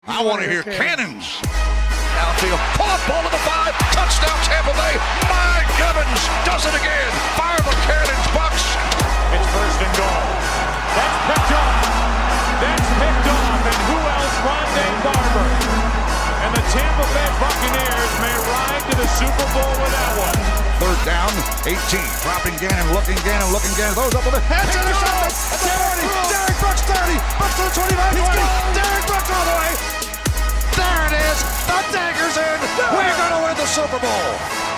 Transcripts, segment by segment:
I want to hear cannons. Downfield, pull up, ball to the 5, touchdown Tampa Bay. Mike Evans does it again. Fire the cannons, Bucs. It's first and goal. That's picked off. And who else? Rondé Barber. And the Tampa Bay Buccaneers may ride to the Super Bowl with that one. Third down, 18. Dropping Gannon, looking Gannon. Throws up with the head to the shot. At the 40. Derek Brooks 30. Brooks to the 25, 20. Derek Brooks all the way. There it is. The dagger's in. We're going to win the Super Bowl.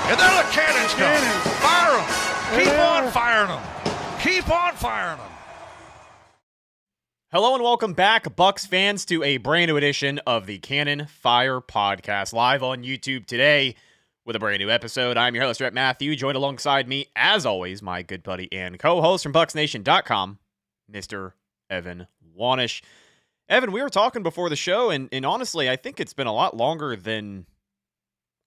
And there the cannons go. Fire them. Keep on firing them. Keep on firing them. Hello and welcome back, Bucs fans, to a brand new edition of the Cannon Fire Podcast, live on YouTube today with a brand new episode. I'm your host, Rhett Matthew, joined alongside me, as always, my good buddy and co-host from BucsNation.com, Mr. Evan Wanish. Evan, we were talking before the show, and honestly, I think it's been a lot longer than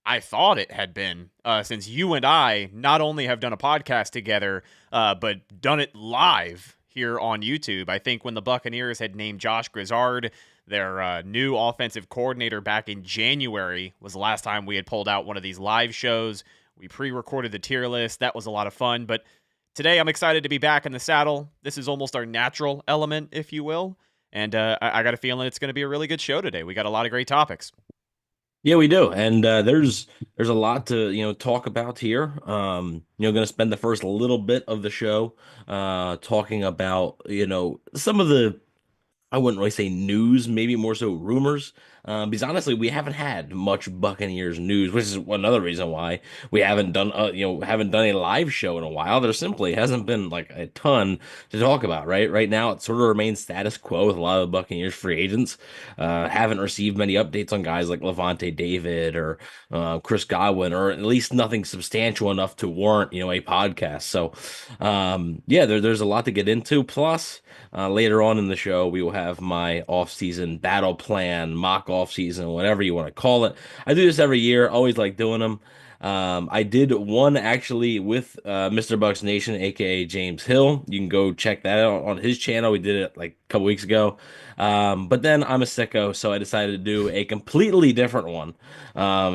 I thought it had been since you and I not only have done a podcast together, but done it live here on YouTube. I think when the Buccaneers had named Josh Grizzard their new offensive coordinator back in January was the last time we had pulled out one of these live shows. We pre-recorded the tier list. That was a lot of fun. But today I'm excited to be back in the saddle. This is almost our natural element, if you will. And I got a feeling it's going to be a really good show today. We got a lot of great topics. Yeah, we do, and there's a lot to talk about here. Going to spend the first little bit of the show talking about some of the, I wouldn't really say news, maybe more so rumors. Because honestly, we haven't had much Buccaneers news, which is another reason why we haven't done a live show in a while. There simply hasn't been like a ton to talk about, right? Right now, it sort of remains status quo with a lot of the Buccaneers free agents. Haven't received many updates on guys like Lavonte David or Chris Godwin, or at least nothing substantial enough to warrant a podcast. So, there's a lot to get into. Plus, later on in the show, we will have my offseason battle plan, mock offseason, whatever you want to call it. I do this every year. Always like doing them. I did one actually with Mr. Bucs Nation, aka James Hill. You can go check that out on his channel. We did it like a couple weeks ago. But then I'm a sicko, so I decided to do a completely different one.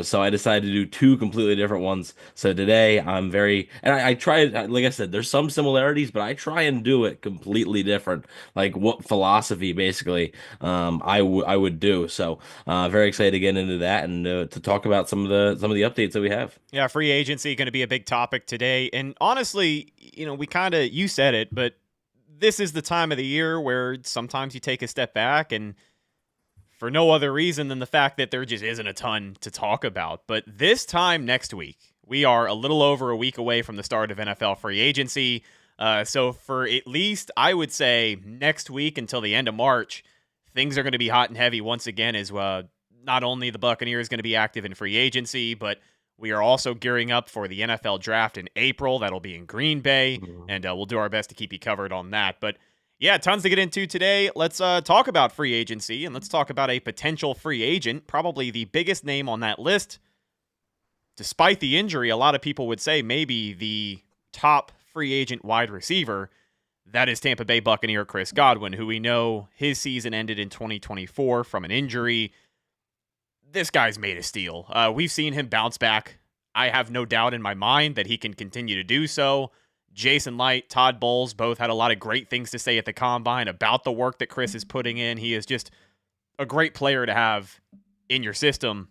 So I decided to do two completely different ones. So today and I tried, like I said, there's some similarities, but I try and do it completely different. Like what philosophy basically I would do. So very excited to get into that and to talk about some of the updates that we have. Yeah, free agency going to be a big topic today. And honestly, you said it, but this is the time of the year where sometimes you take a step back, and for no other reason than the fact that there just isn't a ton to talk about. But this time next week, we are a little over a week away from the start of NFL free agency. So for at least, I would say, next week until the end of March, things are going to be hot and heavy once again, as not only the Buccaneers going to be active in free agency, but we are also gearing up for the NFL draft in April. That'll be in Green Bay, and we'll do our best to keep you covered on that. But yeah, tons to get into today. Let's talk about free agency, and let's talk about a potential free agent, probably the biggest name on that list. Despite the injury, a lot of people would say maybe the top free agent wide receiver. That is Tampa Bay Buccaneer Chris Godwin, who we know his season ended in 2024 from an injury. This guy's made a steal. We've seen him bounce back. I have no doubt in my mind that he can continue to do so. Jason Light, Todd Bowles, both had a lot of great things to say at the Combine about the work that Chris is putting in. He is just a great player to have in your system.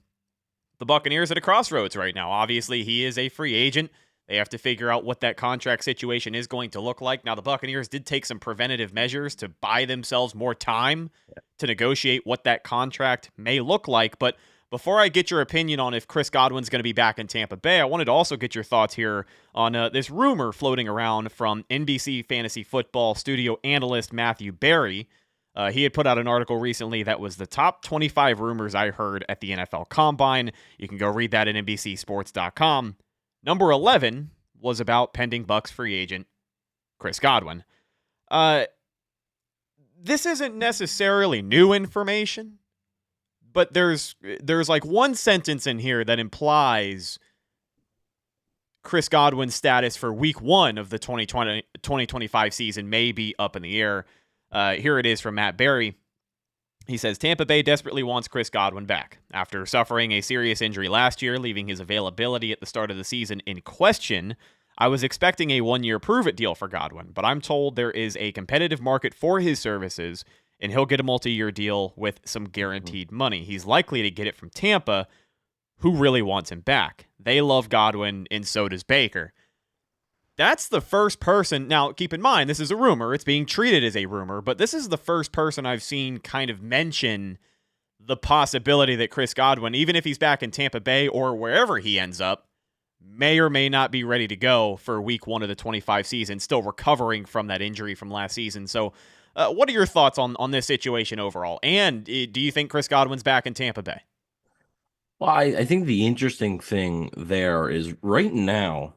The Buccaneers at a crossroads right now. Obviously, he is a free agent. They have to figure out what that contract situation is going to look like. Now, the Buccaneers did take some preventative measures to buy themselves more time to negotiate what that contract may look like. But before I get your opinion on if Chris Godwin's going to be back in Tampa Bay, I wanted to also get your thoughts here on this rumor floating around from NBC Fantasy Football studio analyst Matthew Berry. He had put out an article recently that was the top 25 rumors I heard at the NFL Combine. You can go read that at NBCSports.com. Number 11 was about pending Bucs free agent Chris Godwin. This isn't necessarily new information, but there's like one sentence in here that implies Chris Godwin's status for week 1 of the 2025 season may be up in the air. Here it is from Matt Berry. He says Tampa Bay desperately wants Chris Godwin back. After suffering a serious injury last year, leaving his availability at the start of the season in question, I was expecting a one-year prove-it deal for Godwin, but I'm told there is a competitive market for his services, and he'll get a multi-year deal with some guaranteed money. He's likely to get it from Tampa, who really wants him back. They love Godwin, and so does Baker. That's the first person. Now, keep in mind, this is a rumor. It's being treated as a rumor, but this is the first person I've seen kind of mention the possibility that Chris Godwin, even if he's back in Tampa Bay or wherever he ends up, may or may not be ready to go for week 1 of the 25 season, still recovering from that injury from last season. So what are your thoughts on this situation overall? And do you think Chris Godwin's back in Tampa Bay? Well, I think the interesting thing there is right now,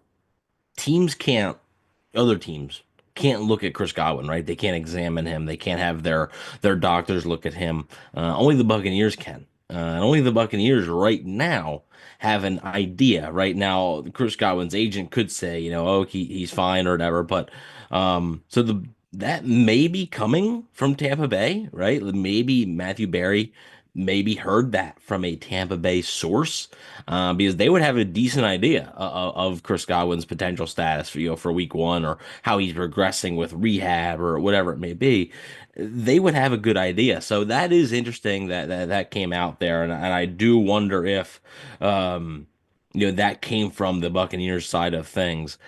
other teams can't look at Chris Godwin, right? They can't examine him. They can't have their doctors look at him. Only the Buccaneers can. And only the Buccaneers right now have an idea. Right now, Chris Godwin's agent could say, oh, he's fine or whatever. But that may be coming from Tampa Bay, right? Maybe Matthew Berry maybe heard that from a Tampa Bay source, because they would have a decent idea of Chris Godwin's potential status for week 1, or how he's progressing with rehab or whatever it may be. They would have a good idea. So that is interesting that came out there. And I do wonder if, that came from the Buccaneers side of things.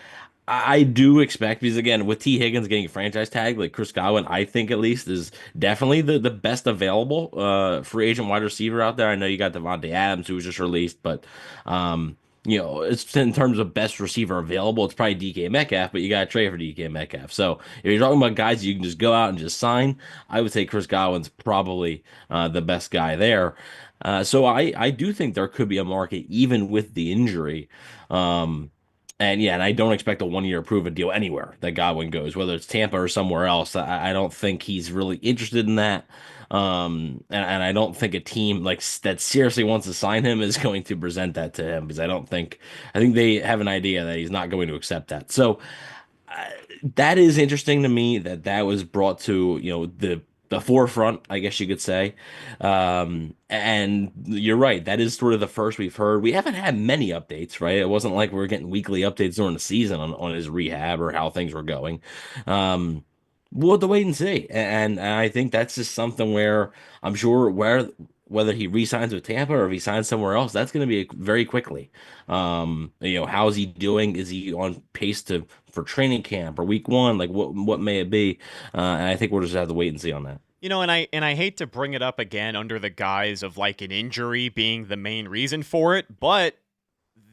I do expect, because again, with T. Higgins getting a franchise tag, like Chris Godwin, I think at least is definitely the best available free agent wide receiver out there. I know you got Lavonte Adams, who was just released, but it's in terms of best receiver available, it's probably DK Metcalf, but you got to trade for DK Metcalf. So if you're talking about guys you can just go out and just sign, I would say Chris Godwin's probably the best guy there. So I do think there could be a market even with the injury. And I don't expect a 1-year prove-it deal anywhere that Godwin goes, whether it's Tampa or somewhere else. I don't think he's really interested in that. And I don't think a team that seriously wants to sign him is going to present that to him, because I think they have an idea that he's not going to accept that. So that is interesting to me that was brought to, the forefront, I guess you could say. And you're right. That is sort of the first we've heard. We haven't had many updates, right? It wasn't like we were getting weekly updates during the season on his rehab or how things were going. We'll have to wait and see. And I think that's just something where I'm sure whether he re-signs with Tampa or if he signs somewhere else, that's going to be very quickly. How's he doing? Is he on pace for training camp or week 1? Like what may it be? And I think we'll just have to wait and see on that. And I hate to bring it up again under the guise of like an injury being the main reason for it, but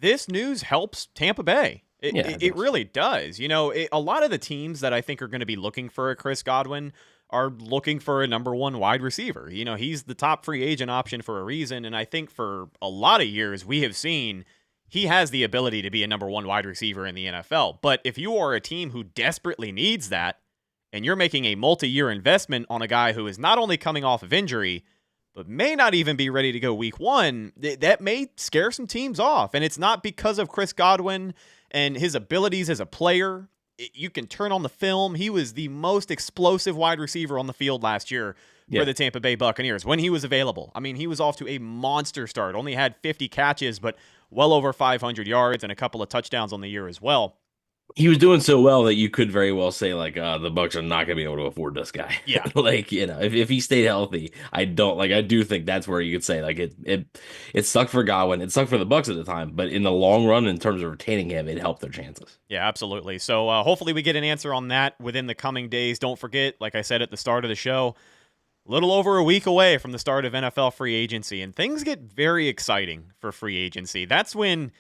this news helps Tampa Bay. It really does. A lot of the teams that I think are going to be looking for a Chris Godwin are looking for a number 1 wide receiver. He's the top free agent option for a reason, and I think for a lot of years we have seen he has the ability to be a number 1 wide receiver in the NFL. But if you are a team who desperately needs that, and you're making a multi-year investment on a guy who is not only coming off of injury, but may not even be ready to go week 1, that may scare some teams off. And it's not because of Chris Godwin and his abilities as a player. You can turn on the film. He was the most explosive wide receiver on the field last year for the Tampa Bay Buccaneers when he was available. I mean, he was off to a monster start. Only had 50 catches, but well over 500 yards and a couple of touchdowns on the year as well. He was doing so well that you could very well say the Bucs are not going to be able to afford this guy. Yeah. If he stayed healthy, I do think that's where you could say it sucked for Godwin. It sucked for the Bucs at the time, but in the long run, in terms of retaining him, it helped their chances. Yeah, absolutely. So hopefully we get an answer on that within the coming days. Don't forget, like I said at the start of the show, a little over a week away from the start of NFL free agency, and things get very exciting for free agency. That's when,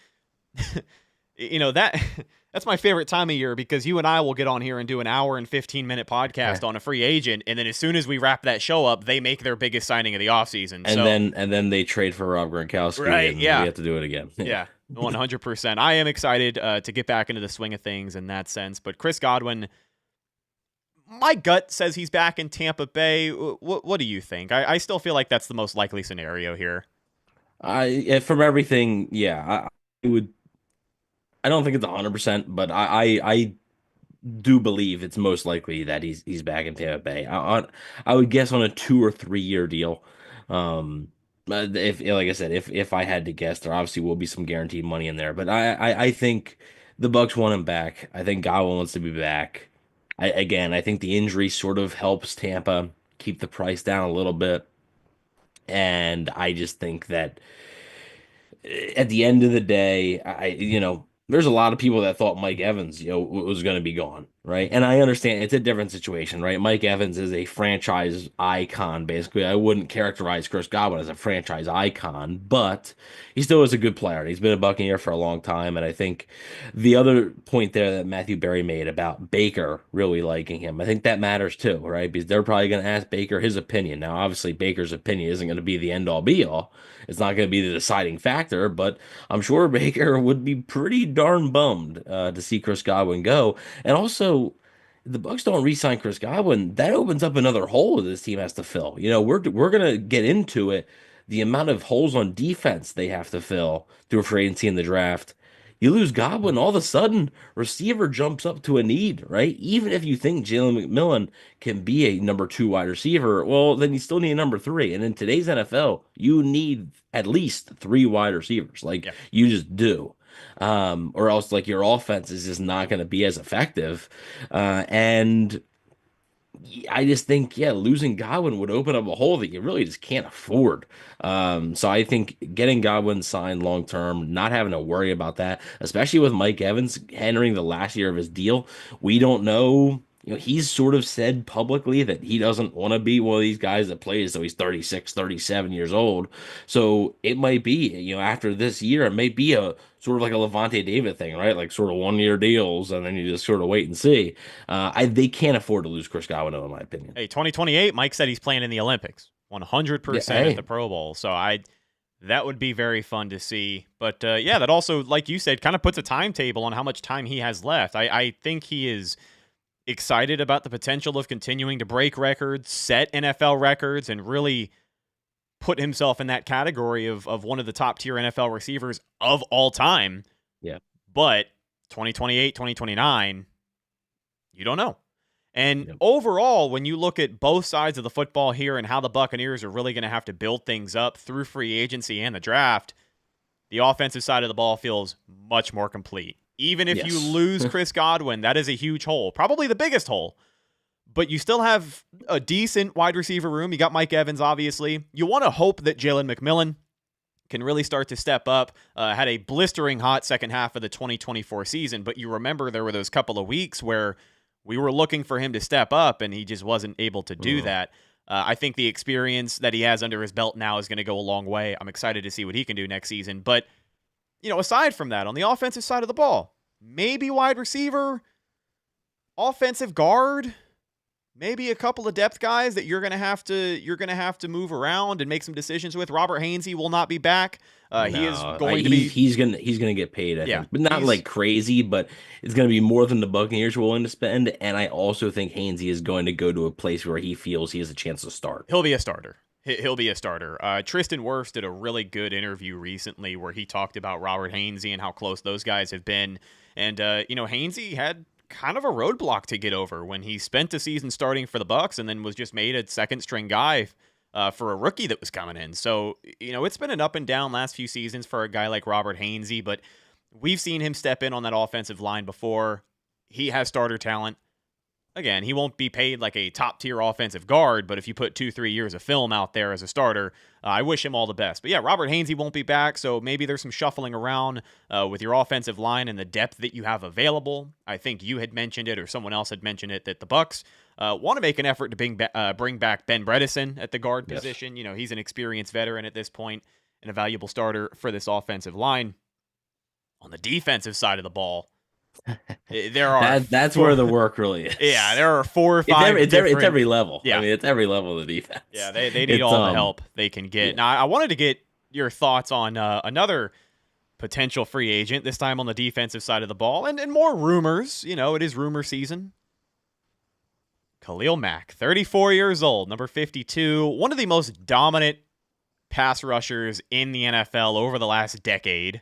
that's my favorite time of year, because you and I will get on here and do an hour and 15-minute podcast on a free agent, and then as soon as we wrap that show up, they make their biggest signing of the offseason. And then they trade for Rob Gronkowski, right? And yeah, we have to do it again. Yeah, 100%. I am excited to get back into the swing of things in that sense. But Chris Godwin, my gut says he's back in Tampa Bay. What do you think? I still feel like that's the most likely scenario here. From everything, I would. I don't think it's 100%, but I do Bleav it's most likely that he's back in Tampa Bay. I would guess on a 2 or 3 year deal. But if like I said, if I had to guess, there obviously will be some guaranteed money in there. But I think the Bucs want him back. I think Godwin wants to be back. I think the injury sort of helps Tampa keep the price down a little bit. And I just think that at the end of the day, there's a lot of people that thought Mike Evans, was going to be gone, right? And I understand it's a different situation, right? Mike Evans is a franchise icon, basically. I wouldn't characterize Chris Godwin as a franchise icon, but he still is a good player. He's been a Buccaneer for a long time, and I think the other point there that Matthew Berry made about Baker really liking him, I think that matters too, right? Because they're probably going to ask Baker his opinion. Now, obviously, Baker's opinion isn't going to be the end-all, be-all. It's not going to be the deciding factor, but I'm sure Baker would be pretty darn bummed to see Chris Godwin go. And also, if the Bucs don't re-sign Chris Godwin, that opens up another hole that this team has to fill. We're gonna get into it. The amount of holes on defense they have to fill through free agency in the draft. You lose Godwin, all of a sudden, receiver jumps up to a need, right? Even if you think Jalen McMillan can be a number 2 wide receiver, well, then you still need a number 3. And in today's NFL, you need at least 3 wide receivers. You just do. Or else like your offense is just not going to be as effective. And I just think, losing Godwin would open up a hole that you really just can't afford. So I think getting Godwin signed long term, not having to worry about that, especially with Mike Evans entering the last year of his deal, we don't know. He's sort of said publicly that he doesn't want to be one of these guys that plays so he's 36, 37 years old. So it might be, after this year, it may be a sort of like a Lavonte David thing, right? Like sort of 1 year deals, and then you just sort of wait and see. They can't afford to lose Chris Godwin, in my opinion. Hey, 2028, Mike said he's playing in the Olympics, 100% at the Pro Bowl. So that would be very fun to see. But that also, like you said, kind of puts a timetable on how much time he has left. I think he is excited about the potential of continuing to break records, set NFL records, and really put himself in that category of one of the top tier NFL receivers of all time. Yeah. But 2028, 2029, you don't know. And overall, when you look at both sides of the football here and how the Buccaneers are really going to have to build things up through free agency and the draft, the offensive side of the ball feels much more complete. Even if you lose Chris Godwin, that is a huge hole, probably the biggest hole. But you still have a decent wide receiver room. You got Mike Evans, obviously. You want to hope that Jalen McMillan can really start to step up. Had a blistering hot second half of the 2024 season, but you remember there were those couple of weeks where we were looking for him to step up, and he just wasn't able to do that. I think the experience that he has under his belt now is going to go a long way. I'm excited to see what he can do next season. But aside from that, on the offensive side of the ball, maybe wide receiver, offensive guard, maybe a couple of depth guys that you're gonna have to move around and make some decisions with. Robert Hainsey will not be back. He is going to be. He's gonna get paid, I think, but not like crazy. But it's gonna be more than the Buccaneers are willing to spend. And I also think Hainsey is going to go to a place where he feels he has a chance to start. He'll be a starter. He'll be a starter. Tristan Wirfs did a really good interview recently where he talked about Robert Hainsey and how close those guys have been. And, Hainsey had kind of a roadblock to get over when he spent the season starting for the Bucs and then was just made a second-string guy for a rookie that was coming in. So, it's been an up and down last few seasons for a guy like Robert Hainsey, but we've seen him step in on that offensive line before. He has starter talent. Again, he won't be paid like a top-tier offensive guard, but if you put 2-3 years of film out there as a starter, I wish him all the best. But Robert Hainsey won't be back, so maybe there's some shuffling around with your offensive line and the depth that you have available. I think you had mentioned it, or someone else had mentioned it, that the Bucs want to make an effort to bring back Ben Bredesen at the guard position. He's an experienced veteran at this point and a valuable starter for this offensive line. On the defensive side of the ball, there are that's where the work really is. Yeah, there are 4 or 5. It's every level. Yeah, it's every level of the defense. Yeah, they need all the help they can get. Yeah. Now, I wanted to get your thoughts on another potential free agent. This time on the defensive side of the ball, and more rumors. It is rumor season. Khalil Mack, 34 years old, number 52, one of the most dominant pass rushers in the NFL over the last decade.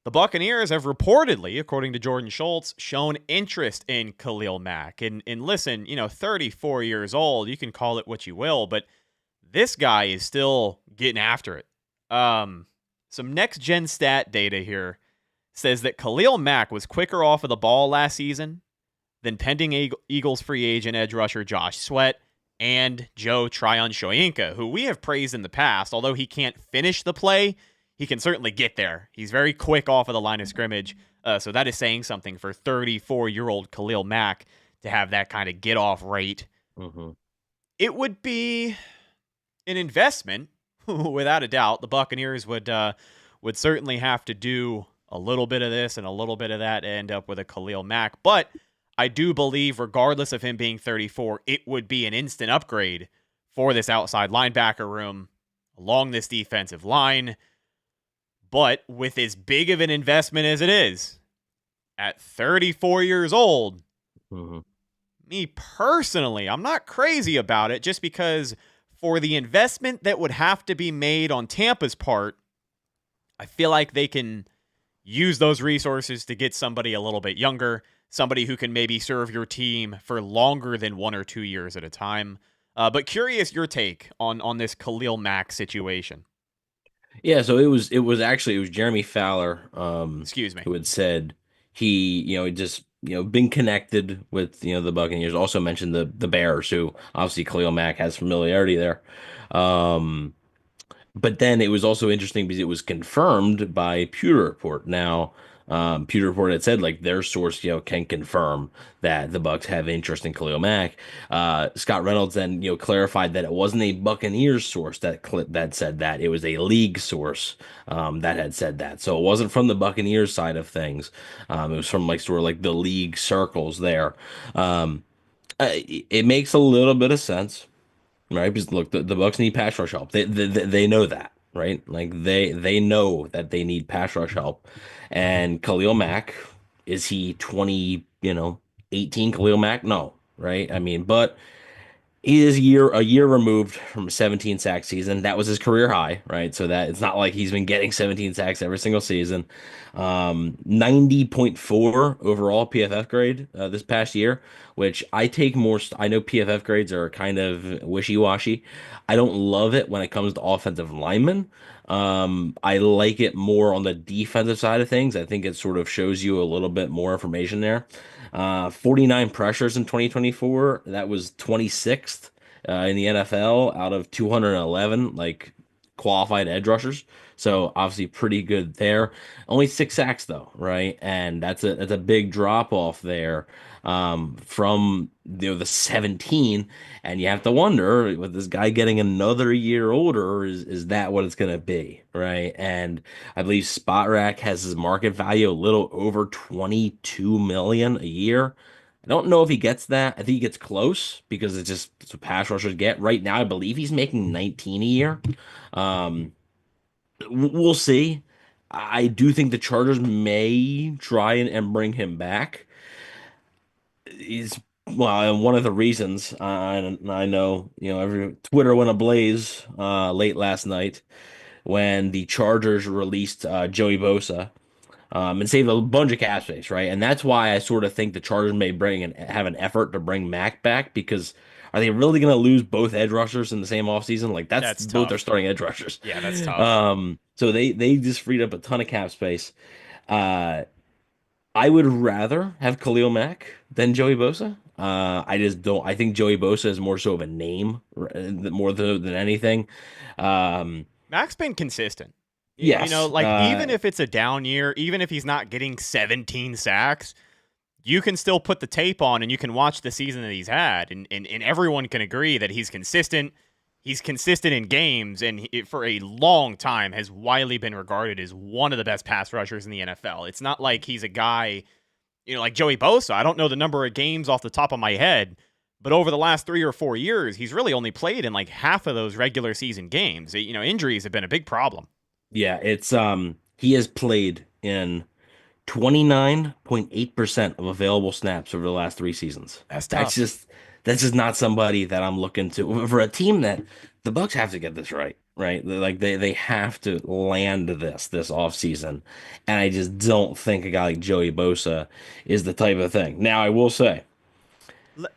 the Buccaneers have reportedly, according to Jordan Schultz, shown interest in Khalil Mack. And listen, 34 years old, you can call it what you will, but this guy is still getting after it. Some next-gen stat data here says that Khalil Mack was quicker off of the ball last season than pending Eagles free agent edge rusher Josh Sweat and Joe Tryon-Shoyinka, who we have praised in the past. Although he can't finish the play, he can certainly get there. He's very quick off of the line of scrimmage, so that is saying something for 34-year-old Khalil Mack to have that kind of get-off rate. Mm-hmm. It would be an investment, without a doubt. The Buccaneers would certainly have to do a little bit of this and a little bit of that to end up with a Khalil Mack. But I do believe, regardless of him being 34, it would be an instant upgrade for this outside linebacker room along this defensive line. But with as big of an investment as it is, at 34 years old, me personally, I'm not crazy about it, just because for the investment that would have to be made on Tampa's part, I feel like they can use those resources to get somebody a little bit younger, somebody who can maybe serve your team for longer than 1 or 2 years at a time. But curious your take on this Khalil Mack situation. Yeah, so it was Jeremy Fowler, Excuse me, who had said he, just been connected with the Buccaneers. Also mentioned the Bears, who obviously Khalil Mack has familiarity there. But then it was also interesting because it was confirmed by Pewter Report. Now, Pewter Report had said like their source, can confirm that the Bucs have interest in Khalil Mack. Scott Reynolds then, clarified that it wasn't a Buccaneers source that said that. It was a league source that had said that. So it wasn't from the Buccaneers side of things. It was from sort of the league circles there. It makes a little bit of sense. Right, because look, the Bucs need pass rush help. They know that, right? They know that they need pass rush help. And Khalil Mack, is he 18 Khalil Mack? No, right? I mean, but he is a year removed from a 17 sack season. That was his career high, right? So that it's not like he's been getting 17 sacks every single season. 90.4 overall PFF grade this past year, which I take more. I know PFF grades are kind of wishy-washy. I don't love it when it comes to offensive linemen. I like it more on the defensive side of things. I think it sort of shows you a little bit more information there. 49 pressures in 2024. That was 26th in the NFL out of 211 qualified edge rushers. So obviously pretty good there. Only 6 sacks though, right? And that's a big drop off there from the 17. And you have to wonder, with this guy getting another year older, is that what it's going to be, right? And I Bleav Spot Rack has his market value a little over 22 million a year. I don't know if he gets that. I think he gets close because it's what pass rushers get. Right now, I Bleav he's making 19 a year. We'll see. I do think the Chargers may try and bring him back. One of the reasons, and I know, every Twitter went ablaze late last night when the Chargers released Joey Bosa and saved a bunch of cap space, right? And that's why I sort of think the Chargers may have an effort to bring Mack back, because are they really going to lose both edge rushers in the same offseason? That's both their starting edge rushers. Yeah, that's tough. So they just freed up a ton of cap space. I would rather have Khalil Mack than Joey Bosa. I just don't. I think Joey Bosa is more so of a name more than anything. Mack's been consistent. Yes. Even if it's a down year, even if he's not getting 17 sacks, you can still put the tape on and you can watch the season that he's had. And everyone can agree that he's consistent. He's consistent in games, and for a long time has widely been regarded as one of the best pass rushers in the NFL. It's not like he's a guy, like Joey Bosa. I don't know the number of games off the top of my head, but over the last 3 or 4 years, he's really only played in half of those regular season games. Injuries have been a big problem. Yeah, it's he has played in 29.8% of available snaps over the last 3 seasons. That's tough. That's just not somebody that I'm looking to for a team that the Bucs have to get this right. right? Like they have to land this offseason. And I just don't think a guy like Joey Bosa is the type of thing. Now, I will say, Le-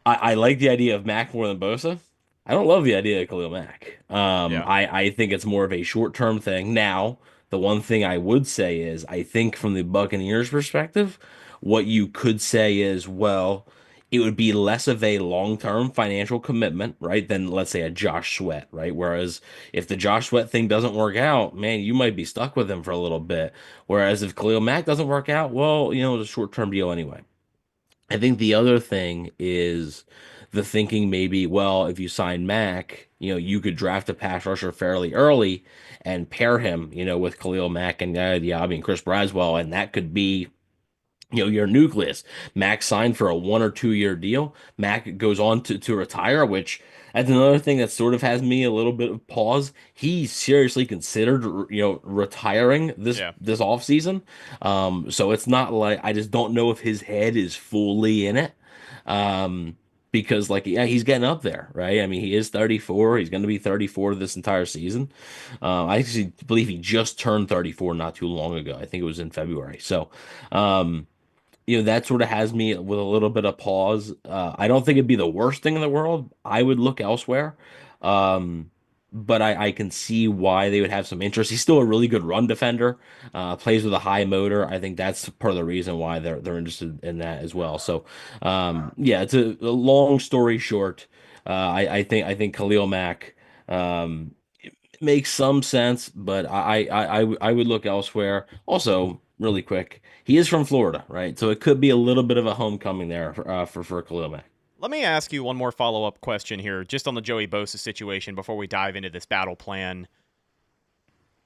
I like the idea of Mac more than Bosa. I don't love the idea of Khalil Mack. Yeah. I think it's more of a short-term thing. Now, the one thing I would say is I think from the Buccaneers perspective, what you could say is, well, it would be less of a long-term financial commitment, right, than let's say a Josh Sweat, right? Whereas if the Josh Sweat thing doesn't work out, man, you might be stuck with him for a little bit. Whereas if Khalil Mack doesn't work out, well, it's a short-term deal anyway. I think the other thing is the thinking maybe, well, if you sign Mack, you could draft a pass rusher fairly early and pair him, with Khalil Mack and Diaby and Chris Braswell, and that could be your nucleus. Mac signed for a 1 or 2 year deal. Mac goes on to retire, which that's another thing that sort of has me a little bit of pause. He seriously considered, retiring this Yeah. this offseason. So it's not like I just don't know if his head is fully in it. Because like yeah, he's getting up there, right? I mean, he is 34. He's going to be 34 this entire season. I actually Bleav he just turned 34 not too long ago. I think it was in February. So, um, that sort of has me with a little bit of pause. I don't think it'd be the worst thing in the world. I would look elsewhere. Um, but I can see why they would have some interest. He's still a really good run defender, plays with a high motor. I think that's part of the reason why they're interested in that as well. So, yeah, it's a long story short. I think Khalil Mack makes some sense, but I would look elsewhere. Also, really quick, he is from Florida, right? So it could be a little bit of a homecoming there for Khalil Mack. Let me ask you one more follow-up question here, just on the Joey Bosa situation before we dive into this battle plan.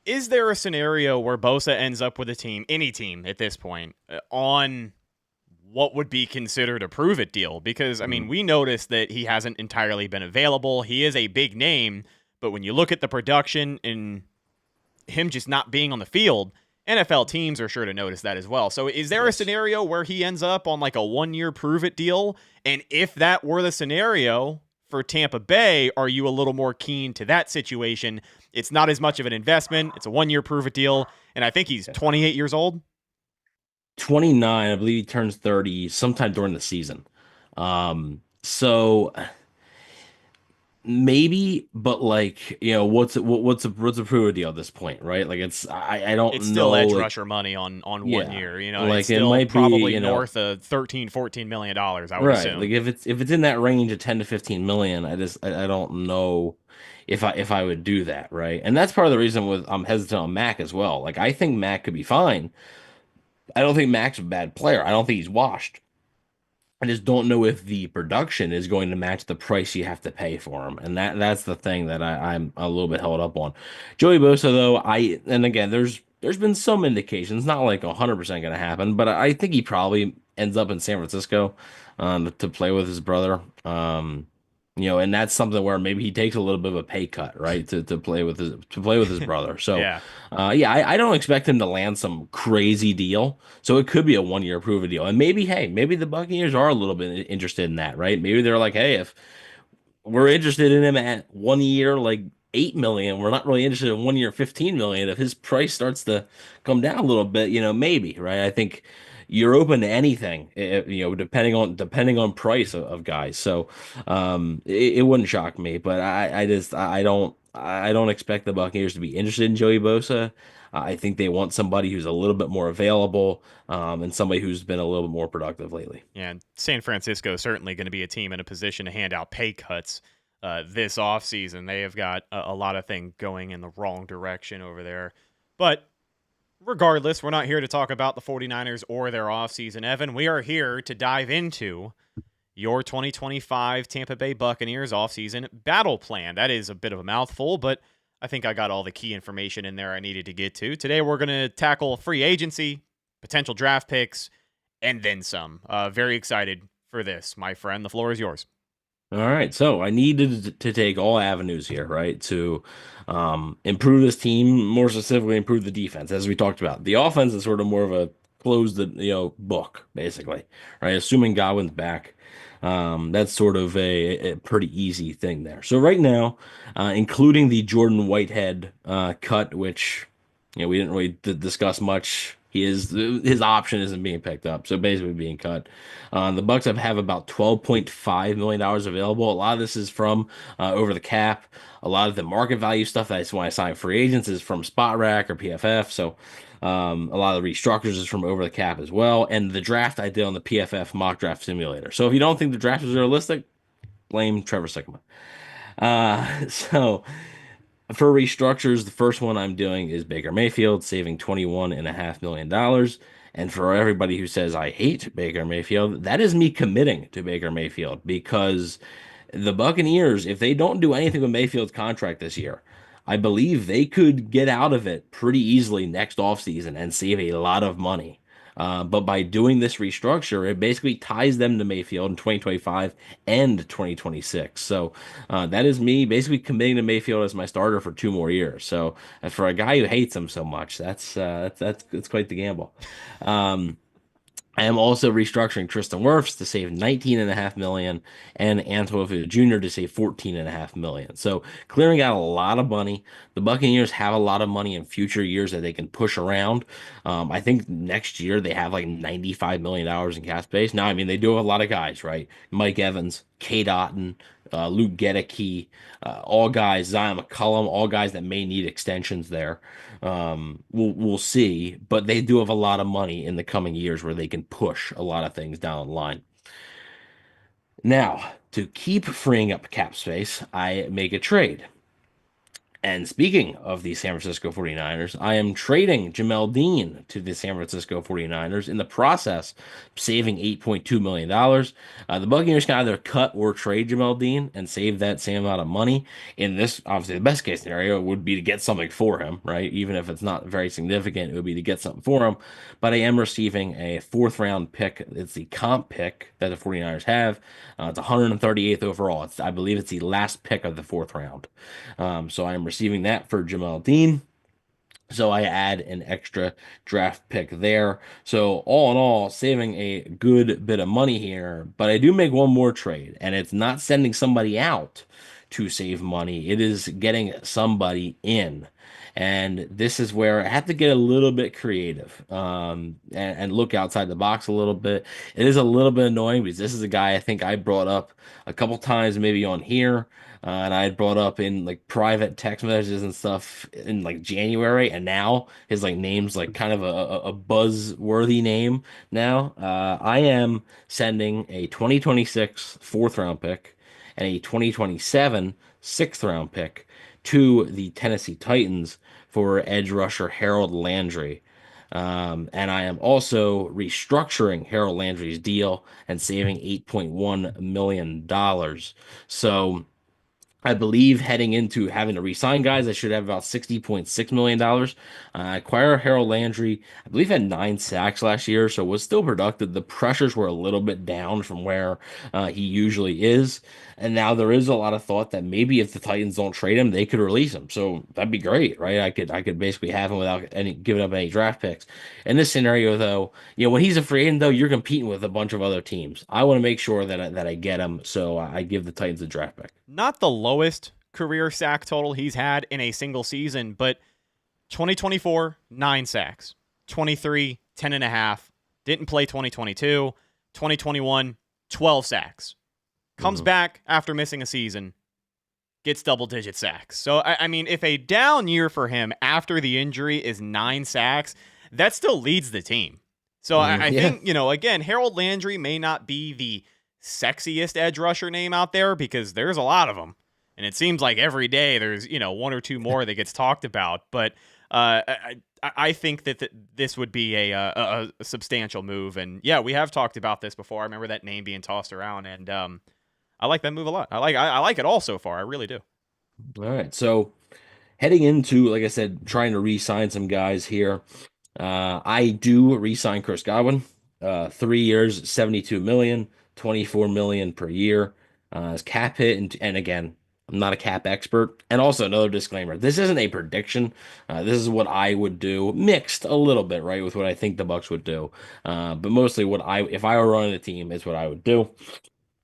Is there a scenario where Bosa ends up with a team, any team at this point, on what would be considered a prove-it deal? Because, I mean, we noticed that he hasn't entirely been available. He is a big name, but when you look at the production and him just not being on the field, NFL teams are sure to notice that as well. So is there a scenario where he ends up on like a 1-year prove-it deal? And if that were the scenario for Tampa Bay, are you a little more keen to that situation? It's not as much of an investment. It's a 1-year prove-it deal. And I think he's 28 years old. 29, I Bleav he turns 30 sometime during the season. So maybe, but like, what's a prove deal at this point, right? Like I don't It's know. still edge like, rusher money on 1 yeah, year. like It's it still might be, probably north of $13-14 million, I would right. assume. Like if it's in that range of 10 to 15 million, I don't know if I would do that, right? And that's part of the reason I'm hesitant on Mac as well. Like I think Mac could be fine. I don't think Mac's a bad player. I don't think he's washed. I just don't know if the production is going to match the price you have to pay for him, and that's the thing that I'm a little bit held up on. Joey Bosa, though, and again, there's been some indications, not like 100% going to happen, but I think he probably ends up in San Francisco, to play with his brother. And that's something where maybe he takes a little bit of a pay cut, right, to play with his brother. So, Yeah. yeah, I don't expect him to land some crazy deal. So it could be a 1-year prove a deal, and maybe the Buccaneers are a little bit interested in that, right? Maybe they're like, hey, if we're interested in him at 1 year, like 8 million, we're not really interested in 1 year, 15 million. If his price starts to come down a little bit, maybe, right? I think you're open to anything, depending on price of guys. So, it wouldn't shock me, but I don't expect the Buccaneers to be interested in Joey Bosa. I think they want somebody who's a little bit more available, and somebody who's been a little bit more productive lately. Yeah, and San Francisco is certainly going to be a team in a position to hand out pay cuts this offseason. They have got a lot of things going in the wrong direction over there. But regardless, we're not here to talk about the 49ers or their offseason, Evan. We are here to dive into your 2025 Tampa Bay Buccaneers offseason battle plan. That is a bit of a mouthful, but I think I got all the key information in there I needed to get to. Today, we're going to tackle free agency, potential draft picks, and then some. Very excited for this, my friend. The floor is yours. All right, so I needed to take all avenues here, right, to improve this team, more specifically improve the defense, as we talked about. The offense is sort of more of a closed, book, basically, right? Assuming Godwin's back. That's sort of a pretty easy thing there. So right now, including the Jordan Whitehead cut, which we didn't really discuss much. His option isn't being picked up, so basically being cut. The Bucs have about $12.5 million available. A lot of this is from over the cap. A lot of the market value stuff that's why I sign free agents is from Spot Rack or PFF. So a lot of the restructures is from over the cap as well. And the draft I did on the PFF mock draft simulator. So if you don't think the draft is realistic, blame Trevor Sikkema. So for restructures, the first one I'm doing is Baker Mayfield, saving $21.5 million. And for everybody who says I hate Baker Mayfield, that is me committing to Baker Mayfield because the Buccaneers, if they don't do anything with Mayfield's contract this year, I Bleav they could get out of it pretty easily next offseason and save a lot of money. But by doing this restructure, it basically ties them to Mayfield in 2025 and 2026. So that is me basically committing to Mayfield as my starter for 2 more years. So for a guy who hates him so much, that's quite the gamble. I am also restructuring Tristan Wirfs to save $19.5 million and Antoine Jr. to save $14.5 million. So clearing out a lot of money. The Buccaneers have a lot of money in future years that they can push around. I think next year they have like $95 million in cap space. Now, I mean, they do have a lot of guys, right? Mike Evans, Kate Otten, Luke Gedeke, all guys, Zion McCollum, all guys that may need extensions there. We'll see, but they do have a lot of money in the coming years where they can push a lot of things down the line. Now, to keep freeing up cap space, I make a trade. And speaking of the San Francisco 49ers, I am trading Jamel Dean to the San Francisco 49ers, in the process saving $8.2 million. The Buccaneers can either cut or trade Jamel Dean and save that same amount of money. In this, obviously, the best case scenario would be to get something for him, right? Even if it's not very significant, it would be to get something for him. But I am receiving a 4th-round pick. It's the comp pick that the 49ers have. It's 138th overall. I Bleav it's the last pick of the 4th round. So I am receiving that for Jamel Dean. So I add an extra draft pick there. So all in all, saving a good bit of money here. But I do make one more trade, and it's not sending somebody out to save money. It is getting somebody in. And this is where I have to get a little bit creative and look outside the box a little bit. It is a little bit annoying because this is a guy I think I brought up a couple times, maybe on here. And I had brought up in like private text messages and stuff in like January, and now his like name's like kind of a buzzworthy name now. I am sending a 2026 4th-round pick and a 2027 6th-round pick to the Tennessee Titans for edge rusher Harold Landry. And I am also restructuring Harold Landry's deal and saving $8.1 million. So I Bleav heading into having to re-sign guys, I should have about $60.6 million. Acquire Harold Landry, I Bleav had 9 sacks last year, so was still productive. The pressures were a little bit down from where he usually is. And now there is a lot of thought that maybe if the Titans don't trade him, they could release him. So that'd be great, right? I could basically have him without giving up any draft picks. In this scenario, though, when he's a free agent, though, you're competing with a bunch of other teams. I want to make sure that I get him, so I give the Titans a draft pick. Not the lowest career sack total he's had in a single season, but 2024, 9 sacks. 23, 10.5. Didn't play 2022. 2021, 12 sacks. Comes back after missing a season, gets double-digit sacks. So, I mean, if a down year for him after the injury is 9 sacks, that still leads the team. So I think, again, Harold Landry may not be the sexiest edge rusher name out there because there's a lot of them. And it seems like every day there's, 1 or 2 more that gets talked about. But I think that this would be a substantial move. And, yeah, we have talked about this before. I remember that name being tossed around, and I like that move a lot. I like it all so far. I really do. All right. So heading into, like I said, trying to re-sign some guys here. I do re-sign Chris Godwin. 3 years, $72 million, $24 million per year. His cap hit, and again, I'm not a cap expert. And also another disclaimer: this isn't a prediction. This is what I would do, mixed a little bit, right, with what I think the Bucs would do. But mostly if I were running the team, is what I would do.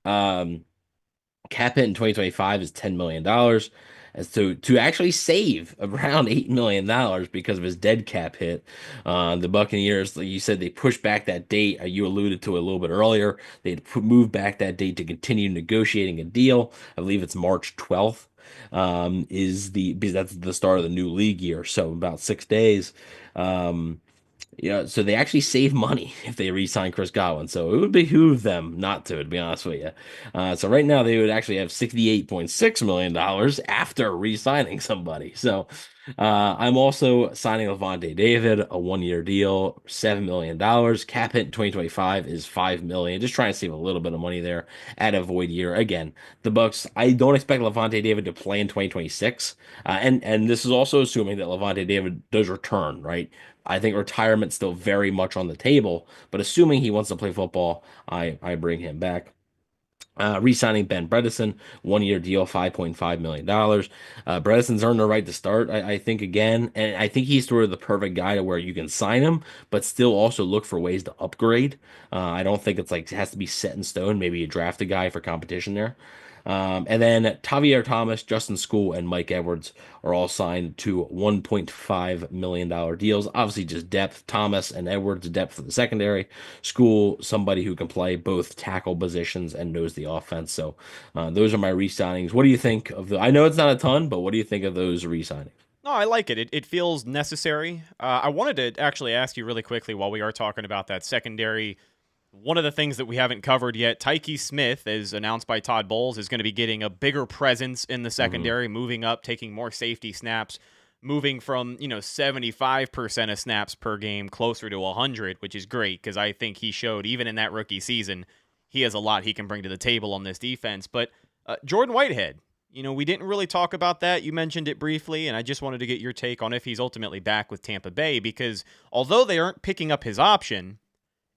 Cap hit in 2025 is $10 million. As to actually save around $8 million because of his dead cap hit. The Buccaneers, like you said, they pushed back that date. You alluded to it a little bit earlier. They had moved back that date to continue negotiating a deal. I Bleav it's March 12th. Because that's the start of the new league year, so about 6 days. Yeah, so they actually save money if they re-sign Chris Godwin. So it would behoove them not to be honest with you. So right now they would actually have $68.6 million after re-signing somebody. So I'm also signing Lavonte David, a 1 year deal, $7 million. Cap hit in 2025 is $5 million. Just trying to save a little bit of money there at a void year. Again, the Bucs. I don't expect Lavonte David to play in 2026, and this is also assuming that Lavonte David does return, right? I think retirement's still very much on the table, but assuming he wants to play football, I bring him back. Re-signing Ben Bredeson, 1 year deal, $5.5 million. Bredeson's earned the right to start, I think, again, and I think he's sort of the perfect guy to where you can sign him, but still also look for ways to upgrade. I don't think it's like it has to be set in stone. Maybe you draft a guy for competition there. And then Tavier Thomas, Justin School, and Mike Edwards are all signed to $1.5 million deals. Obviously, just depth. Thomas and Edwards, depth for the secondary. School, somebody who can play both tackle positions and knows the offense. So those are my re-signings. What do you think of the? I know it's not a ton, but what do you think of those re-signings? No, I like it. It feels necessary. I wanted to actually ask you really quickly while we are talking about that secondary. One of the things that we haven't covered yet, Tyke Smith, as announced by Todd Bowles, is going to be getting a bigger presence in the secondary, moving up, taking more safety snaps, moving from 75% of snaps per game closer to 100, which is great because I think he showed even in that rookie season he has a lot he can bring to the table on this defense. But Jordan Whitehead. We didn't really talk about that. You mentioned it briefly, and I just wanted to get your take on if he's ultimately back with Tampa Bay, because although they aren't picking up his option,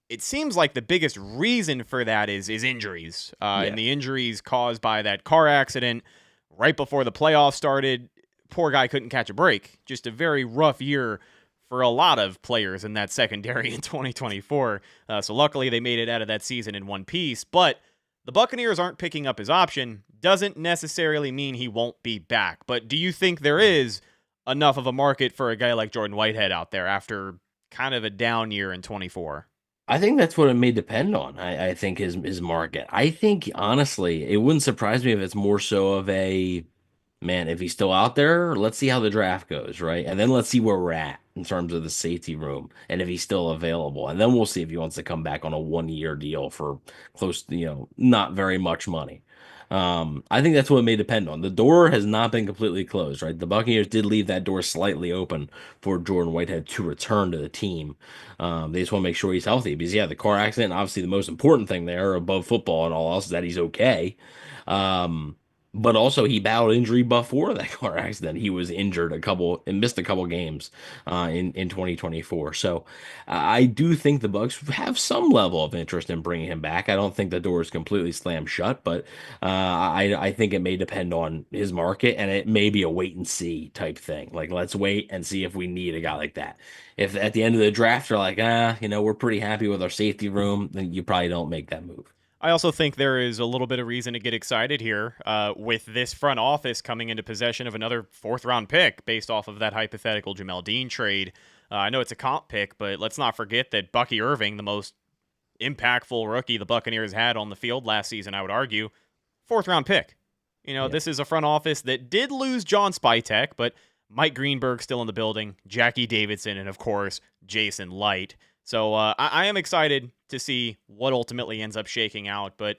it seems like the biggest reason for that is injuries. And the injuries caused by that car accident right before the playoffs started. Poor guy couldn't catch a break. Just a very rough year for a lot of players in that secondary in 2024. So luckily they made it out of that season in one piece, but the Buccaneers aren't picking up his option. Doesn't necessarily mean he won't be back. But do you think there is enough of a market for a guy like Jordan Whitehead out there after kind of a down year in 24? I think that's what it may depend on. I think his market. I think honestly, it wouldn't surprise me if it's more so of a man, if he's still out there, let's see how the draft goes, right? And then let's see where we're at in terms of the safety room and if he's still available. And then we'll see if he wants to come back on a 1 year deal for close to, not very much money. I think that's what it may depend on. The door has not been completely closed, right? The Buccaneers did leave that door slightly open for Jordan Whitehead to return to the team. They just want to make sure he's healthy because, the car accident, obviously the most important thing there above football and all else is that he's okay. But also he battled injury before that car accident. He was injured and missed a couple games in 2024. So I do think the Bucs have some level of interest in bringing him back. I don't think the door is completely slammed shut, but I think it may depend on his market, and it may be a wait and see type thing. Like, let's wait and see if we need a guy like that. If at the end of the draft you're like, we're pretty happy with our safety room, then you probably don't make that move. I also think there is a little bit of reason to get excited here with this front office coming into possession of another fourth-round pick based off of that hypothetical Jamel Dean trade. I know it's a comp pick, but let's not forget that Bucky Irving, the most impactful rookie the Buccaneers had on the field last season, I would argue, fourth-round pick. This is a front office that did lose John Spytek, but Mike Greenberg still in the building, Jackie Davidson, and, of course, Jason Light. So I am excited to see what ultimately ends up shaking out, but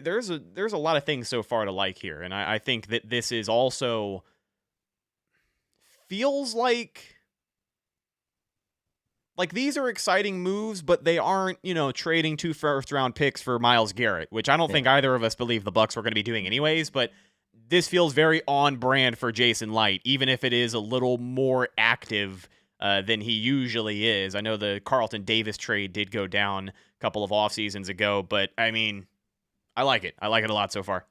there's a lot of things so far to like here, and I think that this is also feels like these are exciting moves, but they aren't, trading 2 first-round picks for Myles Garrett, which I don't think either of us Bleav the Bucs were going to be doing anyways, but this feels very on brand for Jason Light, even if it is a little more active than he usually is. I know the Carlton Davis trade did go down a couple of off seasons ago, but I mean, I like it. I like it a lot so far.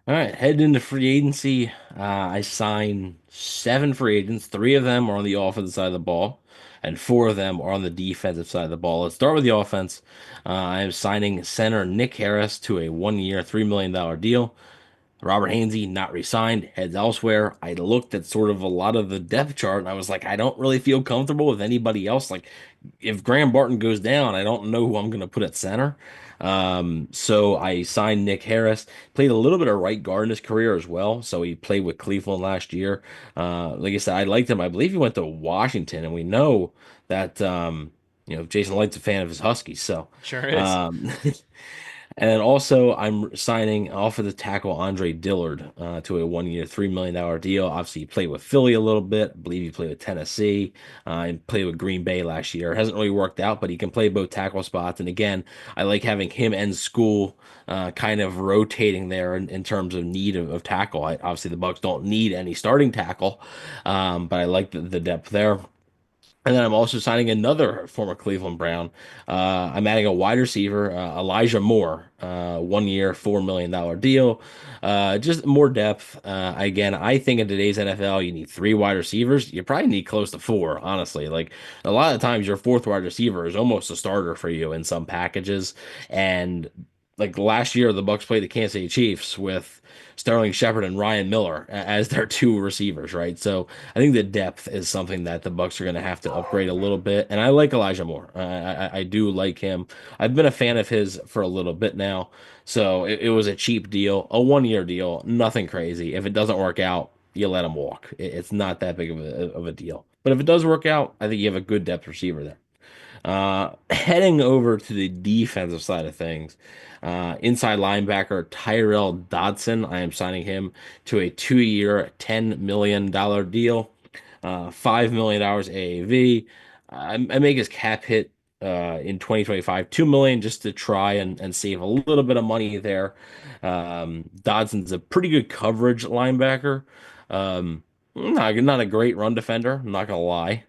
All right, heading into free agency, I signed 7 free agents. 3 of them are on the offensive side of the ball, and 4 of them are on the defensive side of the ball. Let's start with the offense. I am signing center Nick Harris to a 1 year, $3 million deal. Robert Hainsey not re-signed, heads elsewhere. I looked at sort of a lot of the depth chart and I was like, I don't really feel comfortable with anybody else. Like, if Graham Barton goes down, I don't know who I'm going to put at center. So I signed Nick Harris. Played a little bit of right guard in his career as well. So he played with Cleveland last year. Like I said, I liked him. I Bleav he went to Washington, and we know that Jason Light's a fan of his Huskies. So Sure is. um, And then also, I'm signing off of the tackle Andre Dillard to a 1 year, $3 million deal. Obviously, he played with Philly a little bit. I Bleav he played with Tennessee and played with Green Bay last year. Hasn't really worked out, but he can play both tackle spots. And again, I like having him and School kind of rotating there in terms of need of tackle. Obviously, the Bucs don't need any starting tackle, but I like the depth there. And then I'm also signing another former Cleveland Brown. I'm adding a wide receiver, Elijah Moore, 1 year, $4 million deal. Just more depth. Again, I think in today's NFL, you need 3 wide receivers. You probably need close to 4, honestly. Like, a lot of times, your fourth wide receiver is almost a starter for you in some packages. And like last year, the Bucs played the Kansas City Chiefs with Sterling Shepard and Ryan Miller as their 2 receivers, right? So I think the depth is something that the Bucs are going to have to upgrade a little bit. And I like Elijah Moore. I do like him. I've been a fan of his for a little bit now. So it was a cheap deal, a 1 year deal, nothing crazy. If it doesn't work out, you let him walk. It's not that big of a deal. But if it does work out, I think you have a good depth receiver there. Heading over to the defensive side of things, inside linebacker Tyrell Dodson. I am signing him to a 2 year, $10 million deal, $5 million AAV. I make his cap hit in 2025 $2 million just to try and save a little bit of money there. Dodson's a pretty good coverage linebacker. Not a great run defender. I'm not gonna lie.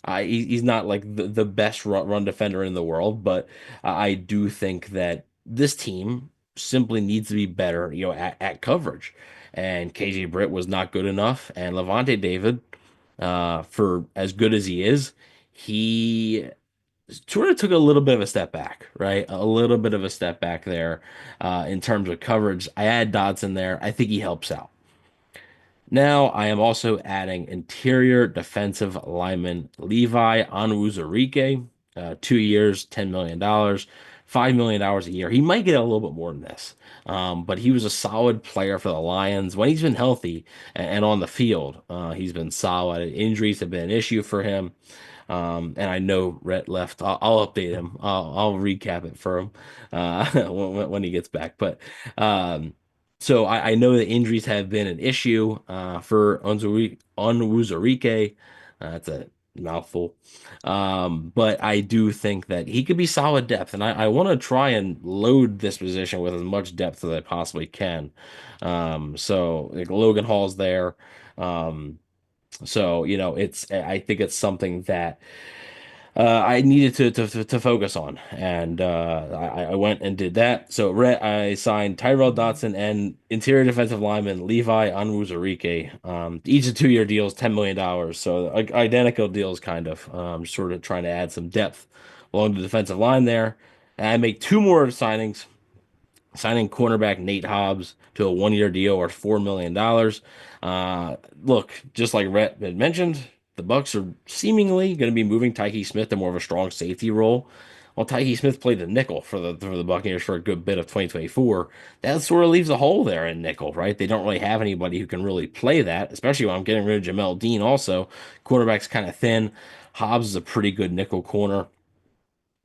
He's not like the best run defender in the world, but I do think that this team simply needs to be better, at coverage. And KJ Britt was not good enough, and Lavonte David, for as good as he is, he sort of took a little bit of a step back, right? A little bit of a step back there, in terms of coverage. I add Dodson there. I think he helps out. Now I am also adding interior defensive lineman Levi Onwuzurike, 2 years, $10 million, $5 million a year. He might get a little bit more than this, but he was a solid player for the Lions when he's been healthy and on the field. He's been solid. Injuries have been an issue for him. And I know Rhett left. I'll update him. I'll recap it for him when he gets back. But so I know that injuries have been an issue for Onwuzurike. That's a mouthful. But I do think that he could be solid depth, and I want to try and load this position with as much depth as I possibly can. So like Logan Hall's there. So I think it's something that I needed to focus on, and I went and did that. So I signed Tyrell Dodson and interior defensive lineman Levi Onwuzurike. Each of 2 year deals, $10 million. So identical deals, kind of. Sort of trying to add some depth along the defensive line there. And I make 2 more signings. Signing cornerback Nate Hobbs to a 1 year deal worth $4 million. Look, just like Rhett had mentioned, the Bucs are seemingly going to be moving Tyke Smith to more of a strong safety role. Well, Tyke Smith played the nickel for the Buccaneers for a good bit of 2024. That sort of leaves a hole there in nickel, right? They don't really have anybody who can really play that, especially when I'm getting rid of Jamel Dean also. Quarterback's kind of thin. Hobbs is a pretty good nickel corner.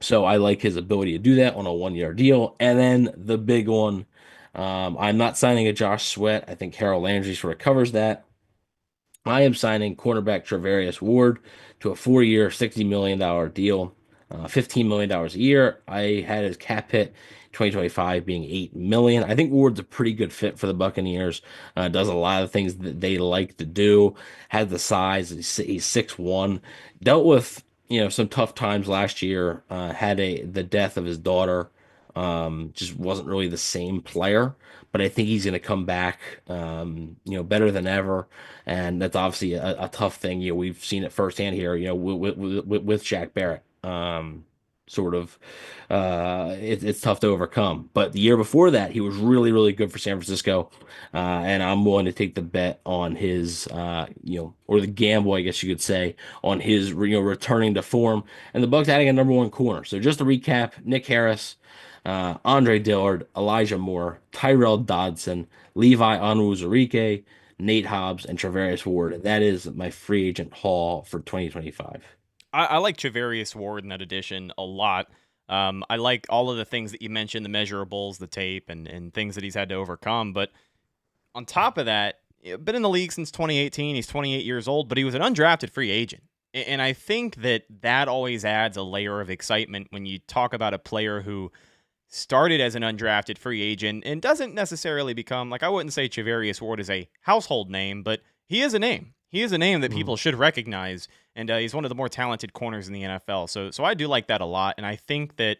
So I like his ability to do that on a 1 year deal. And then the big one, I'm not signing a Josh Sweat. I think Harold Landry sort of covers that. I am signing cornerback Travarius Ward to a 4 year, $60 million deal, $15 million a year. I had his cap hit 2025 being $8 million. I think Ward's a pretty good fit for the Buccaneers. Does a lot of things that they like to do. Has the size. He's 6'1". Dealt with some tough times last year. Had the death of his daughter Just wasn't really the same player, but I think he's going to come back, better than ever. And that's obviously a tough thing. We've seen it firsthand here, with Shaq Barrett. Sort of, it's tough to overcome. But the year before that, he was really, really good for San Francisco. And I'm willing to take the bet on his, or the gamble, I guess you could say, on his, returning to form. And the Bucs adding a number one corner. So just to recap, Nick Harris, Andre Dillard, Elijah Moore, Tyrell Dodson, Levi Onwuzurike, Nate Hobbs, and Travarius Ward. That is my free agent haul for 2025. I like Travarius Ward in that edition a lot. I like all of the things that you mentioned, the measurables, the tape, and things that he's had to overcome. But on top of that, been in the league since 2018. He's 28 years old, but he was an undrafted free agent. And I think that always adds a layer of excitement when you talk about a player who started as an undrafted free agent and doesn't necessarily become, like, I wouldn't say Travarius Ward is a household name, but he is a name. He is a name that people should recognize, and he's one of the more talented corners in the NFL. So I do like that a lot, and I think that,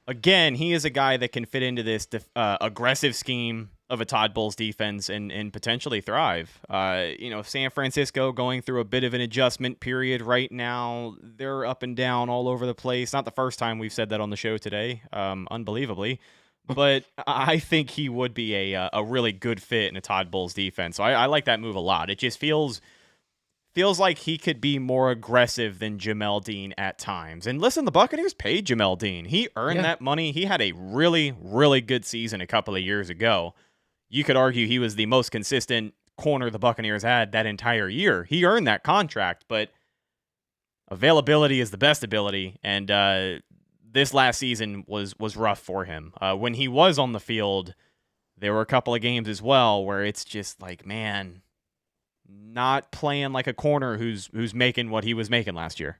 again, he is a guy that can fit into this aggressive scheme of a Todd Bowles defense and potentially thrive. San Francisco going through a bit of an adjustment period right now. They're up and down all over the place. Not the first time we've said that on the show today, unbelievably. But I think he would be a really good fit in a Todd Bowles defense. So I like that move a lot. It just feels like he could be more aggressive than Jamel Dean at times. And listen, the Buccaneers paid Jamel Dean. He earned that money. He had a really, really good season a couple of years ago. You could argue he was the most consistent corner the Buccaneers had that entire year. He earned that contract, but availability is the best ability, and this last season was rough for him. When he was on the field, there were a couple of games as well where it's just like, man, not playing like a corner who's making what he was making last year.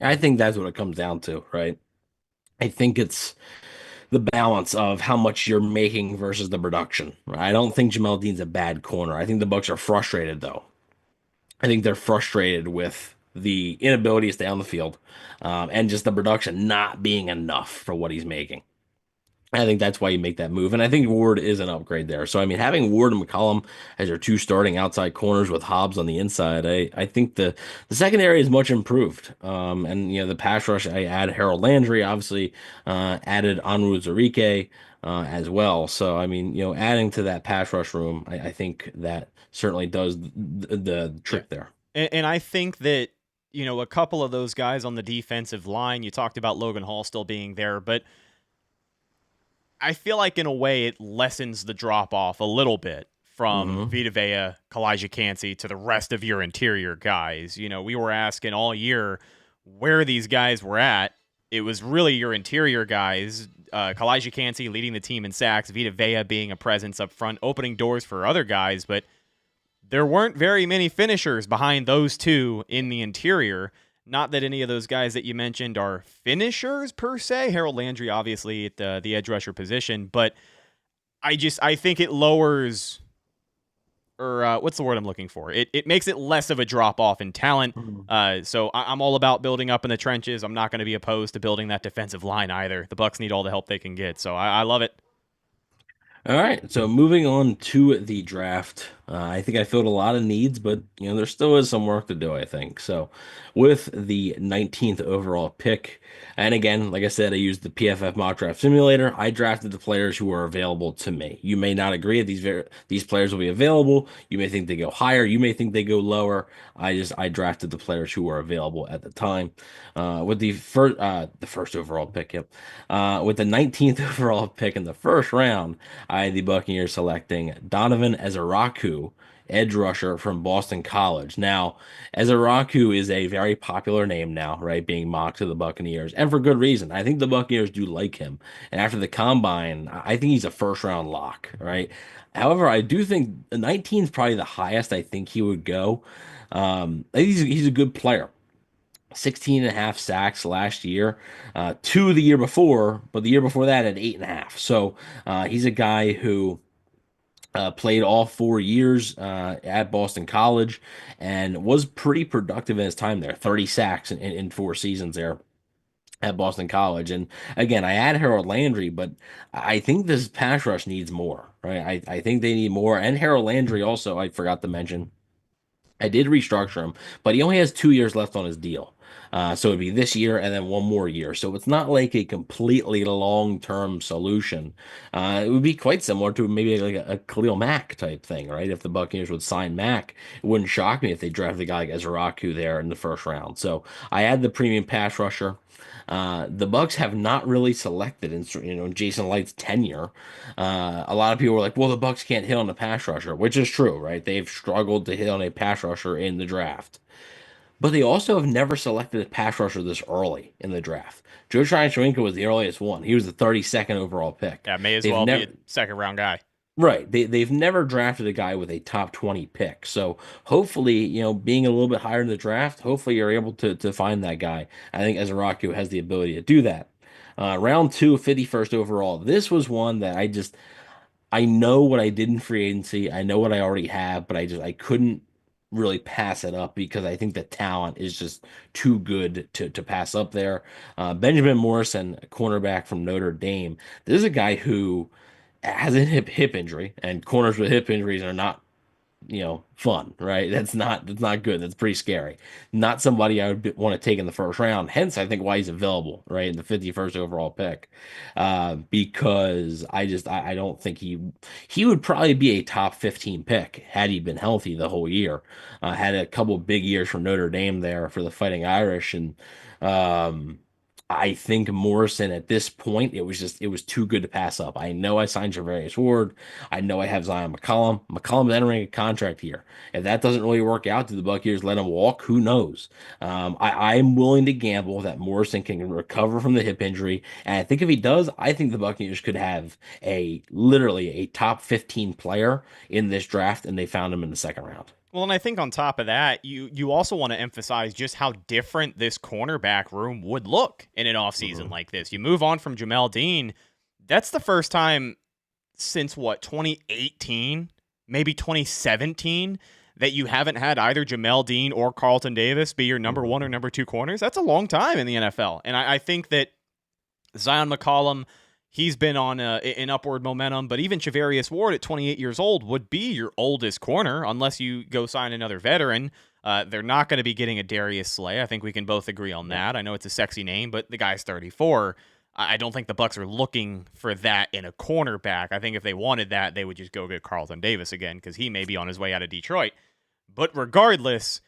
I think that's what it comes down to, right? I think it's the balance of how much you're making versus the production. I don't think Jamel Dean's a bad corner. I think the Bucs are frustrated, though. I think they're frustrated with the inability to stay on the field, and just the production not being enough for what he's making. I think that's why you make that move. And I think Ward is an upgrade there. So, I mean, having Ward and McCollum as your two starting outside corners with Hobbs on the inside, I think the secondary is much improved. And, the pass rush, I add Harold Landry, obviously, added Onwuzurike as well. So, I mean, adding to that pass rush room, I think that certainly does the trick there. And I think that, a couple of those guys on the defensive line, you talked about Logan Hall still being there, but I feel like in a way it lessens the drop off a little bit from Vita Vea, Kalijah Cansey to the rest of your interior guys. We were asking all year where these guys were at. It was really your interior guys, Kalijah Cansey leading the team in sacks, Vita Vea being a presence up front, opening doors for other guys, but there weren't very many finishers behind those two in the interior. Not that any of those guys that you mentioned are finishers per se. Harold Landry, obviously, at the edge rusher position. But I think it lowers, or what's the word I'm looking for? It makes it less of a drop-off in talent. So I'm all about building up in the trenches. I'm not going to be opposed to building that defensive line either. The Bucs need all the help they can get. So I love it. All right, so moving on to the draft, I think I filled a lot of needs, but there still is some work to do, I think. So, with the 19th overall pick, and again, like I said, I used the PFF mock draft simulator. I drafted the players who were available to me. You may not agree that these players will be available. You may think they go higher. You may think they go lower. I drafted the players who were available at the time. With the first overall pick, yep. With the 19th overall pick in the first round, I had the Buccaneers selecting Donovan Ezeraku, edge rusher from Boston College. Now, Ezeraku is a very popular name now, right? Being mocked to the Buccaneers, and for good reason. I think the Buccaneers do like him. And after the combine, I think he's a first round lock, right? However, I do think the 19 is probably the highest I think he would go. I think he's a good player. 16 and a half sacks last year, 2 the year before, but the year before that at 8.5. So he's a guy who played all 4 years at Boston College and was pretty productive in his time there. 30 sacks in 4 seasons there. at Boston College. And again, I add Harold Landry, but I think this pass rush needs more, right? I think they need more. And Harold Landry also, I forgot to mention, I did restructure him, but he only has 2 years left on his deal. So it'd be this year and then one more year. So it's not like a completely long-term solution. It would be quite similar to maybe like a Khalil Mack type thing, right? If the Buccaneers would sign Mack, it wouldn't shock me if they drafted a guy like Ezraku there in the first round. So I add the premium pass rusher. The Bucs have not really selected in Jason Light's tenure. A lot of people were like, "Well, the Bucs can't hit on the pass rusher," which is true, right? They've struggled to hit on a pass rusher in the draft, but they also have never selected a pass rusher this early in the draft. Joe Tryon-Shoyinka was the earliest one. He was the 32nd overall pick. Yeah, may as They've well never, be a second round guy. Right. They've never drafted a guy with a top 20 pick. So hopefully, being a little bit higher in the draft, hopefully you're able to find that guy. I think Ezraku has the ability to do that. Round two, 51st overall. This was one that I know what I did in free agency. I know what I already have, but I couldn't really pass it up because I think the talent is just too good to pass up there. Benjamin Morrison, a cornerback from Notre Dame. This is a guy who has a hip injury, and corners with hip injuries are not, fun, right? That's not good. That's pretty scary. Not somebody I would want to take in the first round. Hence, I think why he's available, right, in the 51st overall pick, because I don't think he would probably be a top 15 pick had he been healthy the whole year. Had a couple big years from Notre Dame there for the Fighting Irish, and um, I think Morrison at this point, it was too good to pass up. I know I signed Javarius Ward. I know I have Zion McCollum. McCollum's entering a contract here. If that doesn't really work out, do the Buccaneers let him walk? Who knows? I'm willing to gamble that Morrison can recover from the hip injury. And I think if he does, I think the Buccaneers could have literally a top 15 player in this draft, and they found him in the second round. Well, and I think on top of that, you also want to emphasize just how different this cornerback room would look in an offseason like this. You move on from Jamel Dean. That's the first time since 2018, maybe 2017, that you haven't had either Jamel Dean or Carlton Davis be your number one or number two corners. That's a long time in the NFL. And I think that Zion McCollum, he's been on an upward momentum, but even Javarius Ward at 28 years old would be your oldest corner unless you go sign another veteran. They're not going to be getting a Darius Slay. I think we can both agree on that. I know it's a sexy name, but the guy's 34. I don't think the Bucs are looking for that in a cornerback. I think if they wanted that, they would just go get Carlton Davis again because he may be on his way out of Detroit. But regardless,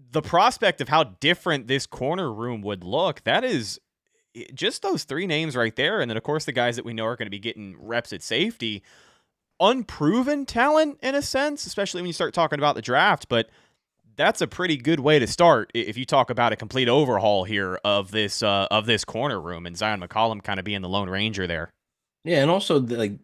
the prospect of how different this corner room would look, that is just those three names right there. And then, of course, the guys that we know are going to be getting reps at safety. Unproven talent in a sense, especially when you start talking about the draft. But that's a pretty good way to start if you talk about a complete overhaul here of this corner room, and Zion McCollum kind of being the Lone Ranger there. Yeah, and also I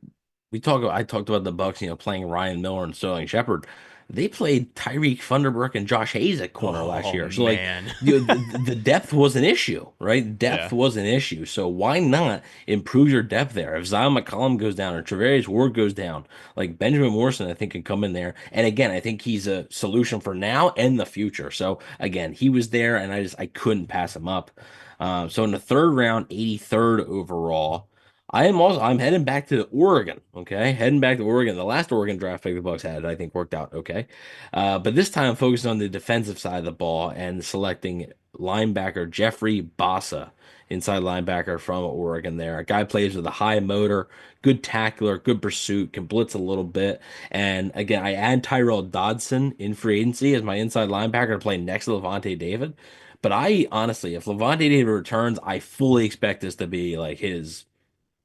talked about the Bucs, playing Ryan Miller and Sterling Shepard. They played Tyreek Thunderbrook and Josh Hayes at corner last year. So man. The depth was an issue, right? Depth was an issue. So why not improve your depth there? If Zion McCollum goes down or Travarius Ward goes down, like Benjamin Morrison, I think can come in there. And again, I think he's a solution for now and the future. So again, he was there, and I couldn't pass him up. So in the third round, 83rd overall. I'm heading back to Oregon. Okay, heading back to Oregon. The last Oregon draft pick the Bucs had, I think, worked out okay. But this time, I'm focused on the defensive side of the ball and selecting linebacker Jeffrey Bassa, inside linebacker from Oregon. There, a guy plays with a high motor, good tackler, good pursuit, can blitz a little bit. And again, I add Tyrell Dodson in free agency as my inside linebacker to play next to Lavonte David. But I honestly, if Lavonte David returns, I fully expect this to be like his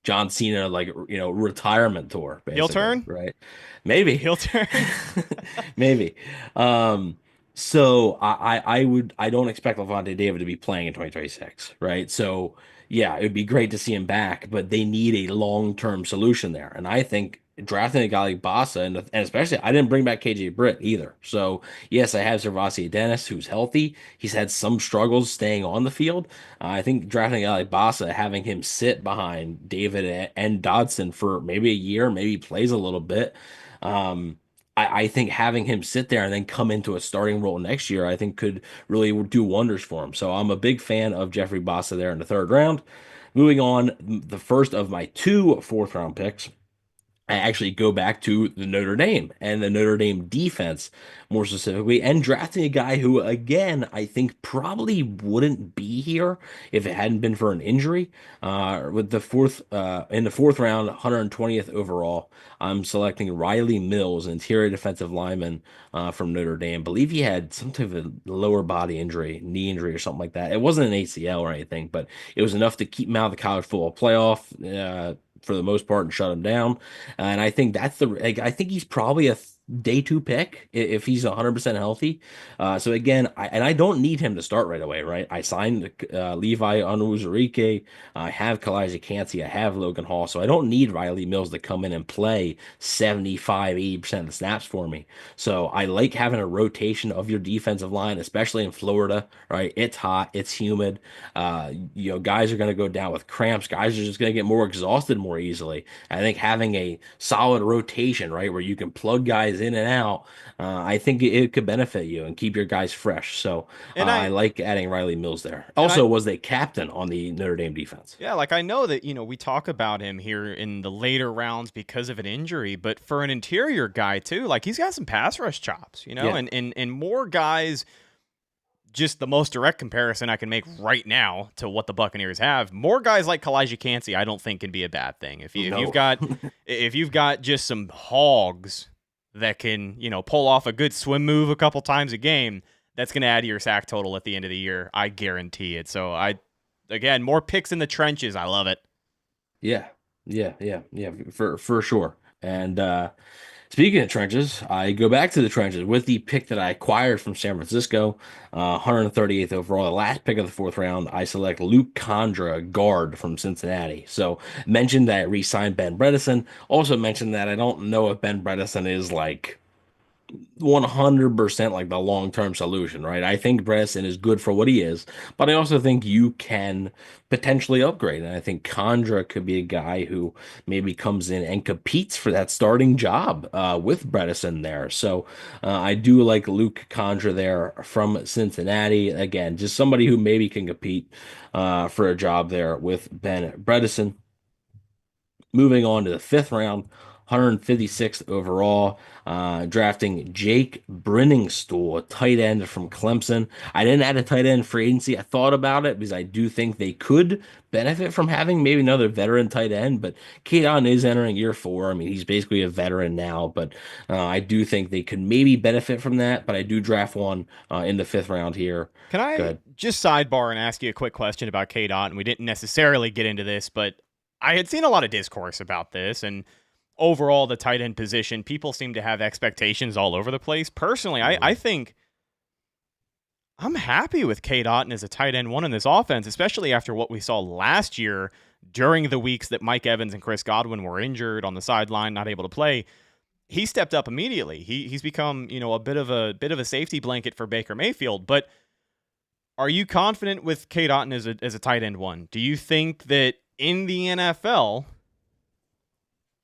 John Cena, retirement tour, basically. He'll turn? Right? Maybe. He'll turn. Maybe. So I don't expect Lavonte David to be playing in 2026, right? So yeah, it would be great to see him back, but they need a long-term solution there. And I think drafting a guy like Bassa, and especially I didn't bring back KJ Britt either. So yes, I have Servasi Dennis, who's healthy. He's had some struggles staying on the field. I think drafting a guy like Bassa, having him sit behind David and Dodson for maybe a year, maybe plays a little bit. I think having him sit there and then come into a starting role next year, I think could really do wonders for him. So I'm a big fan of Jeffrey Bassa there in the third round. Moving on, the first of my two fourth round picks. I actually go back to the Notre Dame and the Notre Dame defense more specifically, and drafting a guy who, again, I think probably wouldn't be here if it hadn't been for an injury. With the fourth in the fourth round, 120th overall, I'm selecting Riley Mills, interior defensive lineman from Notre Dame. Bleav he had some type of lower body injury, knee injury, or something like that. It wasn't an ACL or anything, but it was enough to keep him out of the college football playoff. For the most part, and shut him down. And I think that's I think he's probably a day two pick if he's 100% healthy. So again, I don't need him to start right away, right? I signed Levi Onwuzurike. I have Kalijah Cansey. I have Logan Hall. So I don't need Riley Mills to come in and play 75, 80% of the snaps for me. So I like having a rotation of your defensive line, especially in Florida, right? It's hot, it's humid. Guys are going to go down with cramps. Guys are just going to get more exhausted more easily. I think having a solid rotation, right, where you can plug guys in and out, I think it could benefit you and keep your guys fresh. So And I I like adding Riley Mills there. and I Also, was a captain on the Notre Dame defense. yeah, like I know that, we talk about him here in the later rounds because of an injury, but for an interior guy too, like he's got some pass rush chops, Yeah. and more guys. Just the most direct comparison I can make right now to what the Buccaneers have. More guys like Kalijah Cansey, I don't think can be a bad thing. If No. you've got just some hogs that can, pull off a good swim move a couple times a game, that's going to add to your sack total at the end of the year. I guarantee it. So again, more picks in the trenches. I love it. Yeah, yeah, for sure. And speaking of trenches, I go back to the trenches with the pick that I acquired from San Francisco, 138th overall. The last pick of the fourth round, I select Luke Condra, guard from Cincinnati. So mentioned that I re-signed Ben Bredeson. Also mentioned that I don't know if Ben Bredeson is like 100% like the long-term solution, right? I think Bredesen is good for what he is, but I also think you can potentially upgrade. And I think Condra could be a guy who maybe comes in and competes for that starting job with Bredesen there. So I do like Luke Condra there from Cincinnati. Again, just somebody who maybe can compete for a job there with Ben Bredesen. Moving on to the fifth round, 156th overall, drafting Jake Brenningstool, a tight end from Clemson. I didn't add a tight end free agency. I thought about it because I do think they could benefit from having maybe another veteran tight end, but Kadon is entering year 4. I mean, he's basically a veteran now, but I do think they could maybe benefit from that, but I do draft one in the fifth round here. Can Go I ahead. just sidebar and ask you a quick question about K-Dot? And we didn't necessarily get into this, but I had seen a lot of discourse about this, and overall the tight end position, people seem to have expectations all over the place. Personally, I think I'm happy with K-Dot as a tight end one in this offense, especially after what we saw last year during the weeks that Mike Evans and Chris Godwin were injured on the sideline, not able to play. He stepped up immediately. He's become, a bit of a safety blanket for Baker Mayfield. But are you confident with K-Dot as a tight end one? Do you think that in the NFL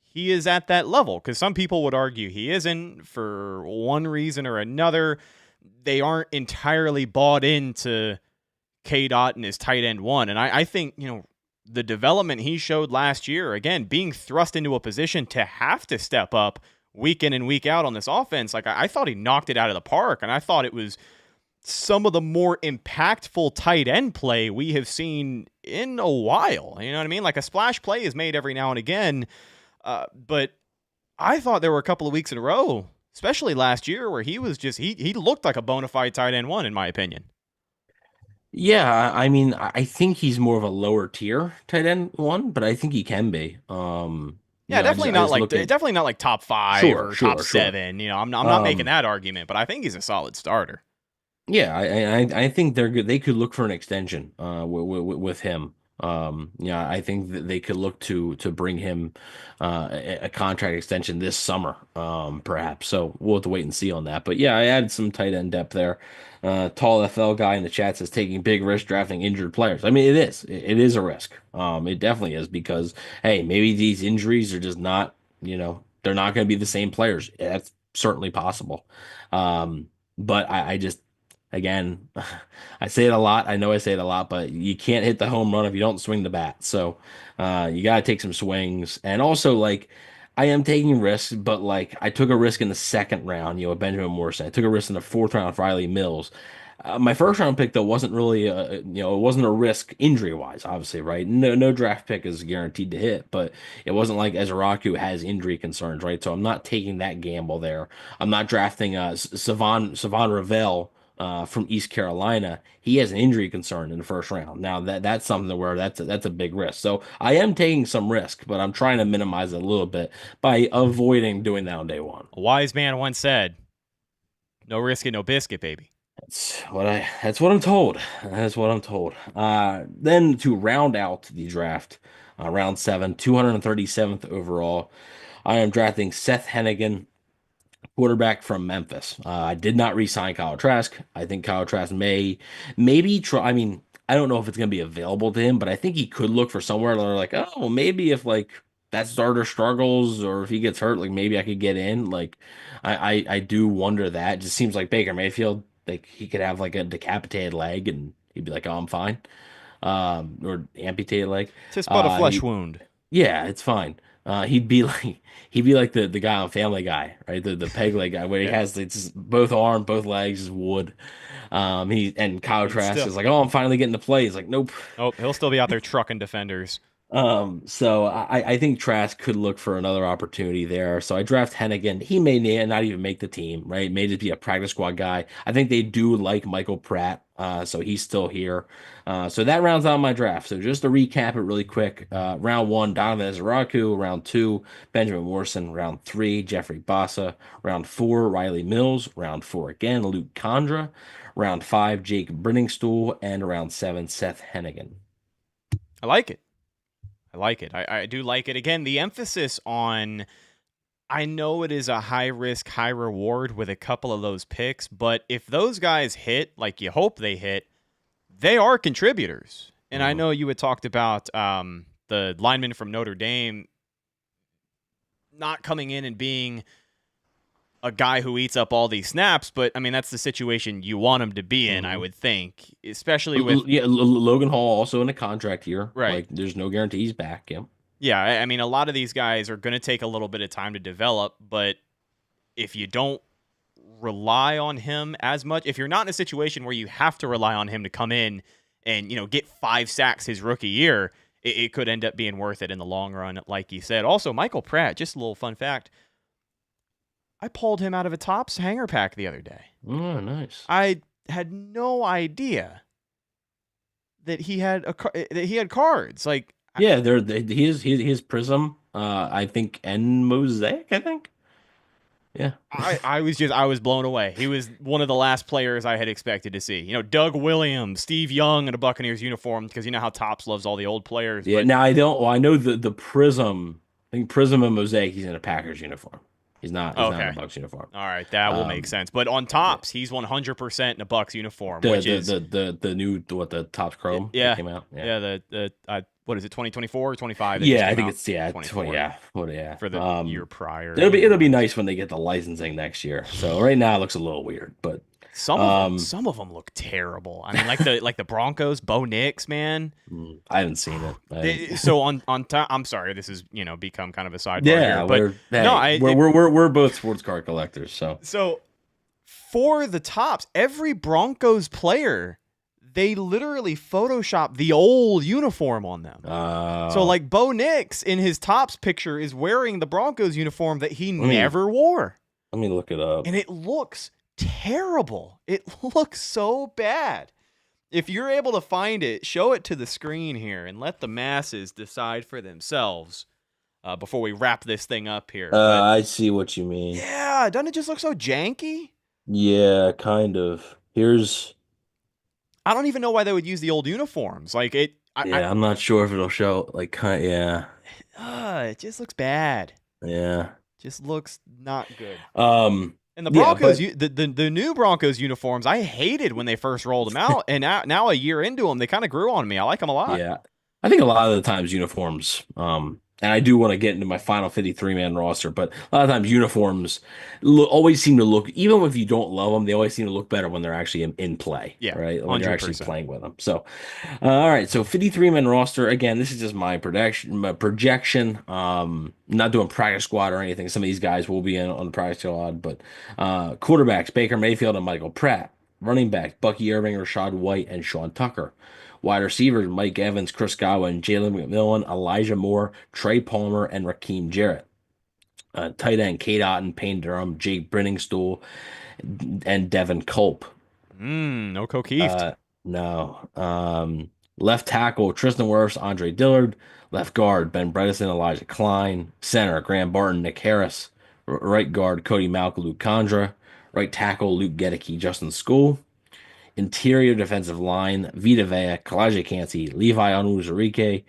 he is at that level? Because some people would argue he isn't for one reason or another. They aren't entirely bought into K-Dot and his tight end one. And I think, the development he showed last year, again, being thrust into a position to have to step up week in and week out on this offense, like I thought he knocked it out of the park. And I thought it was some of the more impactful tight end play we have seen in a while. You know what I mean? Like a splash play is made every now and again. But I thought there were a couple of weeks in a row, especially last year, where he was just, he looked like a bona fide tight end one, in my opinion. Yeah, I mean, I think he's more of a lower tier tight end one, but I think he can be. Yeah, definitely definitely not like top 5 Sure, or sure, top sure. 7. I'm not making that argument, but I think he's a solid starter. Yeah, I think they're good. They could look for an extension with him. Yeah, I think that they could look to bring him a contract extension this summer, perhaps. So we'll have to wait and see on that. But yeah, I added some tight end depth there. Tall FL guy in the chat says taking big risk drafting injured players. I mean, it is. It is a risk. It definitely is because hey, maybe these injuries are just not. They're not going to be the same players. That's certainly possible. But I just, again, I say it a lot. I know I say it a lot, but you can't hit the home run if you don't swing the bat. So you got to take some swings. And also, like, I am taking risks, but like I took a risk in the second round, with Benjamin Morrison. I took a risk in the fourth round with Riley Mills. My first round pick though wasn't really it wasn't a risk injury wise, obviously, right? No draft pick is guaranteed to hit, but it wasn't like Ezraku has injury concerns, right? So I'm not taking that gamble there. I'm not drafting Savon Ravel from East Carolina. He has an injury concern in the first round. Now that's something where that's a big risk. So I am taking some risk, but I'm trying to minimize it a little bit by avoiding doing that on day one. A wise man once said, "No risk it, no biscuit, baby." That's what I'm told. That's what I'm told. Then to round out the draft, round 7, 237th overall, I am drafting Seth Hennigan, quarterback from Memphis. I did not re-sign Kyle Trask. I think Kyle Trask maybe try. I mean, I don't know if it's going to be available to him, but I think he could look for somewhere where like, oh, well, maybe if like that starter struggles or if he gets hurt, like maybe I could get in. Like, I do wonder that. It just seems like Baker Mayfield, like he could have like a decapitated leg and he'd be like, oh, I'm fine. Or amputated leg. It's just but a flesh wound. Yeah, it's fine. He'd be like the guy on Family Guy, right? The peg leg guy where he has it's both arms, both legs is wood. Kyle Trask is like, oh, I'm finally getting to play. He's like, nope. Oh, he'll still be out there trucking defenders. So I think Trask could look for another opportunity there. So I draft Hennigan. He may not even make the team, right? May just be a practice squad guy. I think they do like Michael Pratt. So he's still here. So that rounds out my draft. So just to recap it really quick, round 1, Donovan Ezraku, round 2, Benjamin Morrison, round 3, Jeffrey Bassa, round 4, Riley Mills, round 4 again, Luke Condra, round 5, Jake Brenningstool, and round 7, Seth Hennigan. I like it. I do like it. Again, the emphasis on, I know it is a high risk, high reward with a couple of those picks, but if those guys hit, like you hope they hit, they are contributors. And I know you had talked about the lineman from Notre Dame not coming in and being a guy who eats up all these snaps, but I mean, that's the situation you want him to be in, I would think, especially with Logan Hall also in a contract here. Right. Like, there's no guarantee he's back. Yeah. Yeah. I mean, a lot of these guys are going to take a little bit of time to develop, but if you don't rely on him as much, if you're not in a situation where you have to rely on him to come in and, get 5 sacks his rookie year, it could end up being worth it in the long run, like you said. Also, Michael Pratt, just a little fun fact, I pulled him out of a Topps hanger pack the other day. Oh, nice. I had no idea that he had cards. Like, yeah, he has Prism, I think, and Mosaic, I think. Yeah. I was blown away. He was one of the last players I had expected to see. Doug Williams, Steve Young in a Buccaneers uniform, because you know how Topps loves all the old players. Yeah. Now I know the Prism. I think Prism and Mosaic. He's in a Packers uniform. He's not in a Bucs uniform. All right, that will make sense. But on Topps, he's 100% in a Bucs uniform, which is the new the Topps Chrome that came out. Yeah, what is it, 2024 or 25? Yeah, I think it's 24. For the year prior. It'll be nice when they get the licensing next year. So right now it looks a little weird, but some of them look terrible. I mean, like the Broncos, Bo Nix, man. I haven't seen it. So on I'm sorry, this has become kind of a sidebar here, but we're both sports card collectors. So for the Topps, every Broncos player, they literally Photoshop the old uniform on them. So like Bo Nix in his Topps picture is wearing the Broncos uniform that he never wore. Let me look it up. And it looks terrible. It looks so bad. If you're able to find it, show it to the screen here and let the masses decide for themselves before we wrap this thing up here. I see what you mean. Yeah, doesn't it just look so janky? Yeah, kind of. I don't even know why they would use the old uniforms. Like it. I'm not sure if it'll show. Like, yeah. It just looks bad. Yeah. Just looks not good. And the Broncos, the new Broncos uniforms, I hated when they first rolled them out, and now a year into them, they kind of grew on me. I like them a lot. Yeah, I think a lot of the times uniforms, And I do want to get into my final 53-man roster, but a lot of times uniforms always seem to look, even if you don't love them, they always seem to look better when they're actually in play, Yeah, right? When you're actually 100%. playing with them. So, all right. So 53-man roster. Again, this is just my projection. Not doing practice squad or anything. Some of these guys will be in on the practice squad, but quarterbacks, Baker Mayfield and Michael Pratt. Running back, Bucky Irving, Rashad White, and Sean Tucker. Wide receivers, Mike Evans, Chris Godwin, Jalen McMillan, Elijah Moore, Trey Palmer, and Raheem Jarrett. Tight end, Kate Otten, Payne Durham, Jake Brenningstool, and Devin Culp. No O'Keefe. No. Left tackle, Tristan Wirfs, Andre Dillard. Left guard, Ben Bredesen, Elijah Klein. Center, Graham Barton, Nick Harris. Right guard, Cody Malka, Luke Condra. Right tackle, Luke Gedeke, Justin School. Interior defensive line, Vita Vea, Kalijah Cansey, Levi Onwuzurike,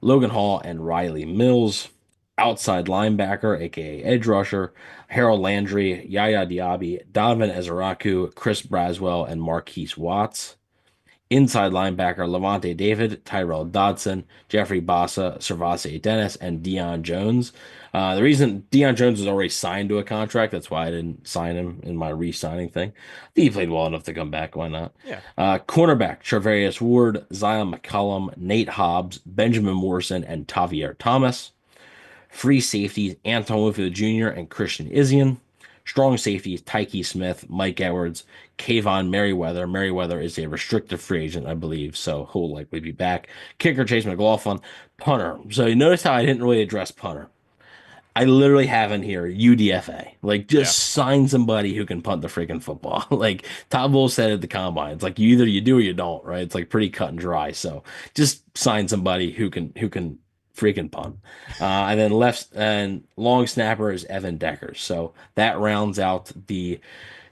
Logan Hall, and Riley Mills. Outside linebacker, aka edge rusher, Harold Landry, Yaya Diaby, Donovan Ezeraku, Chris Braswell, and Marquise Watts. Inside linebacker, Lavonte David, Tyrell Dodson, Jeffrey Bassa, Servase Dennis, and Deion Jones. The reason Deion Jones was already signed to a contract, that's why I didn't sign him in my re-signing thing. I think he played well enough to come back. Why not? Yeah. Cornerback, Travarius Ward, Zion McCollum, Nate Hobbs, Benjamin Morrison, and Tavier Thomas. Free safeties, Anton Winfield Jr. and Christian Izien. Strong safeties, Tyke Smith, Mike Edwards, Kayvon Merriweather. Merriweather is a restricted free agent, I believe, so he'll likely be back. Kicker, Chase McLaughlin. Punter. So you notice how I didn't really address punter. I literally have in here UDFA. Like, just sign somebody who can punt the freaking football. Like Todd Bowles said at the combine, it's like either you do or you don't, right? It's like pretty cut and dry. So just sign somebody who can freaking punt. And then left and long snapper is Evan Deckers. So that rounds out the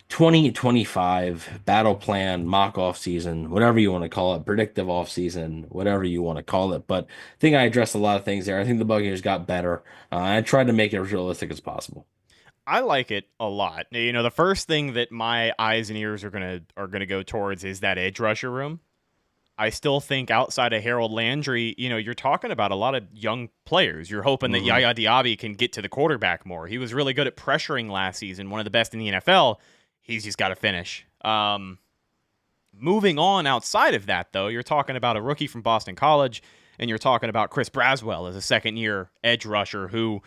2025 battle plan, mock off season, whatever you want to call it, predictive off season, whatever you want to call it. But I think I addressed a lot of things there. I think the Buccaneers got better. I tried to make it as realistic as possible. I like it a lot. You know, the first thing that my eyes and ears are gonna go towards is that edge rusher room. I still think outside of Harold Landry, you know, you're talking about a lot of young players. You're hoping that Yaya Diaby can get to the quarterback more. He was really good at pressuring last season, one of the best in the NFL. He's just got to finish. Moving on outside of that, though, you're talking about a rookie from Boston College, and you're talking about Chris Braswell as a second-year edge rusher who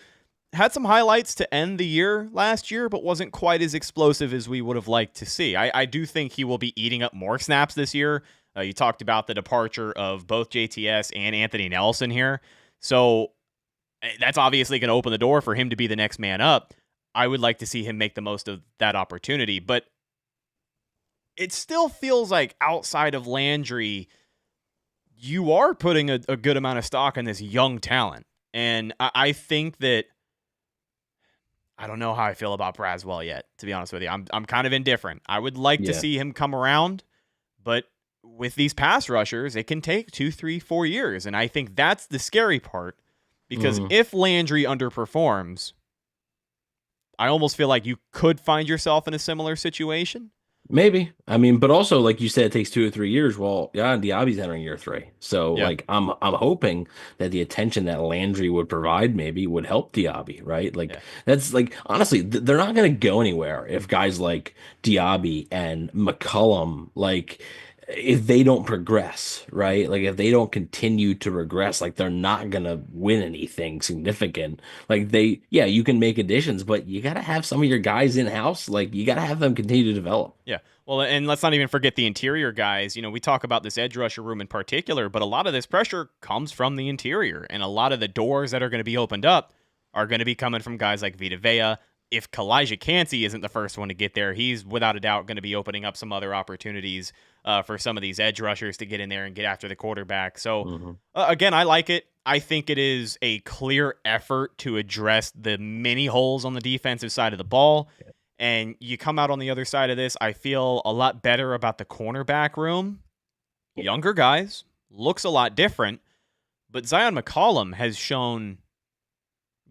had some highlights to end the year last year, but wasn't quite as explosive as we would have liked to see. I do think he will be eating up more snaps this year. You talked about the departure of both JTS and Anthony Nelson here. So that's obviously going to open the door for him to be the next man up. I would like to see him make the most of that opportunity, but it still feels like outside of Landry, you are putting a good amount of stock in this young talent. And I think that I don't know how I feel about Braswell yet, to be honest with you. I'm kind of indifferent. I would like to see him come around, but with these pass rushers, it can take 2, 3, 4 years. And I think that's the scary part, because if Landry underperforms, I almost feel like you could find yourself in a similar situation. Maybe. I mean, but also, like you said, it takes 2 or 3 years. Well, yeah, Diaby's entering year 3. So, like, I'm hoping that the attention that Landry would provide maybe would help Diaby, right? Like, that's, like, honestly, they're not going to go anywhere if guys like Diaby and McCollum, like, if they don't progress, right? Like, if they don't continue to regress, like, they're not going to win anything significant. Like, you can make additions, but you got to have some of your guys in house. Like, you got to have them continue to develop. Yeah. Well, and let's not even forget the interior guys. You know, we talk about this edge rusher room in particular, but a lot of this pressure comes from the interior, and a lot of the doors that are going to be opened up are going to be coming from guys like Vita Vea. If Kalijah Cansey isn't the first one to get there, he's without a doubt going to be opening up some other opportunities for some of these edge rushers to get in there and get after the quarterback. So, again, I like it. I think it is a clear effort to address the many holes on the defensive side of the ball. And you come out on the other side of this, I feel a lot better about the cornerback room. Younger guys, looks a lot different. But Zion McCollum has shown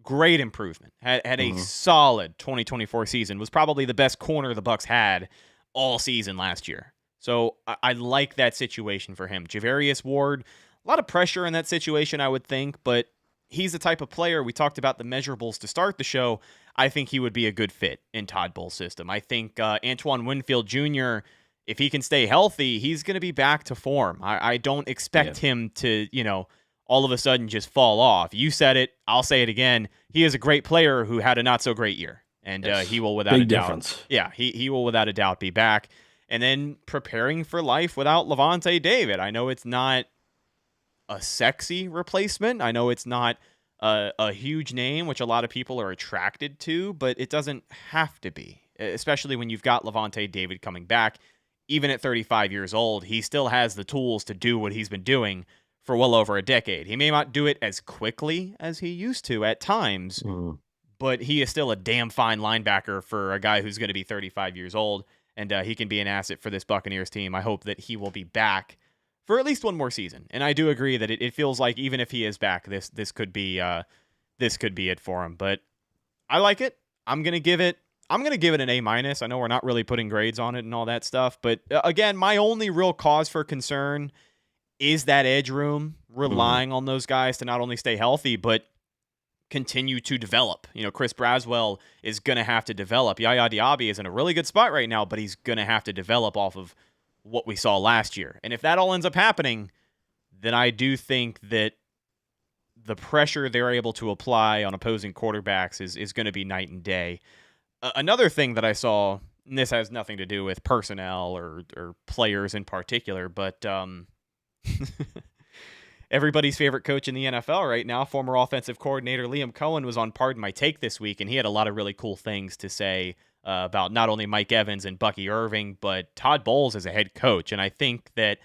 great improvement. Had a solid 2024 season. Was probably the best corner the Bucs had all season last year. So I like that situation for him. Javarius Ward, a lot of pressure in that situation, I would think, but he's the type of player, we talked about the measurables to start the show, I think he would be a good fit in Todd Bowles' system. I think Antoine Winfield Jr., if he can stay healthy, he's going to be back to form. I don't expect him to, all of a sudden just fall off. You said it. I'll say it again. He is a great player who had a not so great year. And he will without a doubt. Difference. Yeah, he will without a doubt be back. And then preparing for life without Lavonte David. I know it's not a sexy replacement. I know it's not a huge name, which a lot of people are attracted to, but it doesn't have to be, especially when you've got Lavonte David coming back. Even at 35 years old, he still has the tools to do what he's been doing for well over a decade. He may not do it as quickly as he used to at times, but he is still a damn fine linebacker for a guy who's going to be 35 years old, and he can be an asset for this Buccaneers team. I hope that he will be back for at least one more season. And I do agree that it feels like even if he is back, this could be it for him. But I like it. I'm gonna give it an A-. I know we're not really putting grades on it and all that stuff, but again, my only real cause for concern is that edge room, relying on those guys to not only stay healthy, but continue to develop. Chris Braswell is going to have to develop. Yaya Diaby is in a really good spot right now, but he's going to have to develop off of what we saw last year. And if that all ends up happening, then I do think that the pressure they're able to apply on opposing quarterbacks is going to be night and day. Another thing that I saw, and this has nothing to do with personnel or players in particular, but everybody's favorite coach in the NFL right now, former offensive coordinator Liam Cohen, was on Pardon My Take this week, and he had a lot of really cool things to say about not only Mike Evans and Bucky Irving, but Todd Bowles as a head coach. And I think that,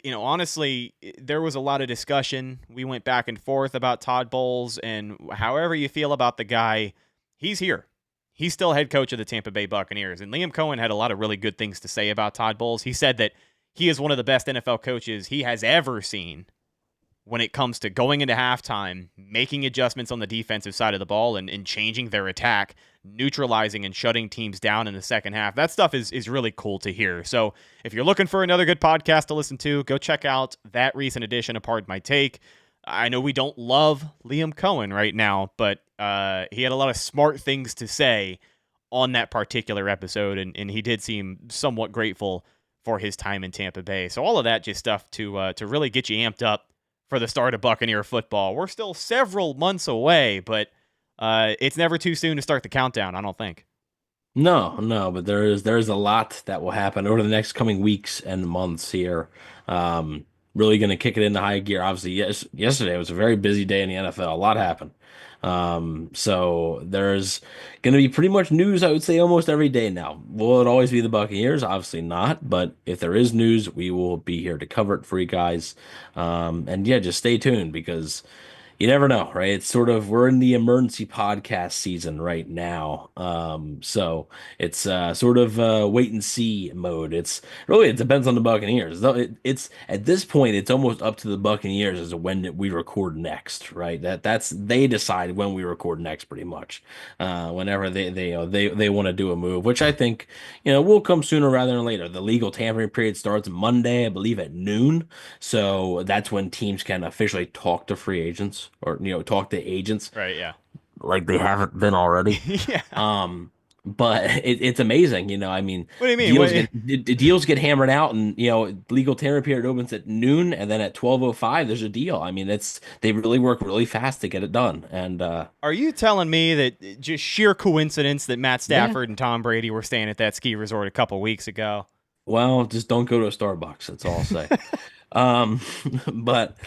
honestly, there was a lot of discussion. We went back and forth about Todd Bowles, and however you feel about the guy, he's here. He's still head coach of the Tampa Bay Buccaneers. And Liam Cohen had a lot of really good things to say about Todd Bowles. He said that he is one of the best NFL coaches he has ever seen when it comes to going into halftime, making adjustments on the defensive side of the ball and changing their attack, neutralizing and shutting teams down in the second half. That stuff is really cool to hear. So if you're looking for another good podcast to listen to, go check out that recent edition of Pardon My Take. I know we don't love Liam Cohen right now, but he had a lot of smart things to say on that particular episode, and he did seem somewhat grateful for his time in Tampa Bay. So all of that just stuff to really get you amped up for the start of Buccaneer football. We're still several months away, but it's never too soon to start the countdown, I don't think. No, but there is a lot that will happen over the next coming weeks and months here. Really going to kick it into high gear. Obviously, yesterday was a very busy day in the NFL. A lot happened. So there's going to be pretty much news, I would say, almost every day now. Will it always be the Buccaneers? Obviously not. But if there is news, we will be here to cover it for you guys. And yeah, just stay tuned because you never know, right? It's sort of, we're in the emergency podcast season right now. So it's sort of wait and see mode. It depends on the Buccaneers. It's at this point, it's almost up to the Buccaneers as to when we record next, right? They decide when we record next pretty much. Whenever they want to do a move, which I think, will come sooner rather than later. The legal tampering period starts Monday, I Bleav at noon. So that's when teams can officially talk to free agents. Or talk to agents, right? Yeah, like they haven't been already. Yeah. But it's amazing. I mean, what do you mean? Deals get hammered out, and legal tender period opens at noon, and then at 12:05 there's a deal. I mean, they really work really fast to get it done. And are you telling me that just sheer coincidence that Matt Stafford and Tom Brady were staying at that ski resort a couple weeks ago? Well, just don't go to a Starbucks. That's all I'll say. But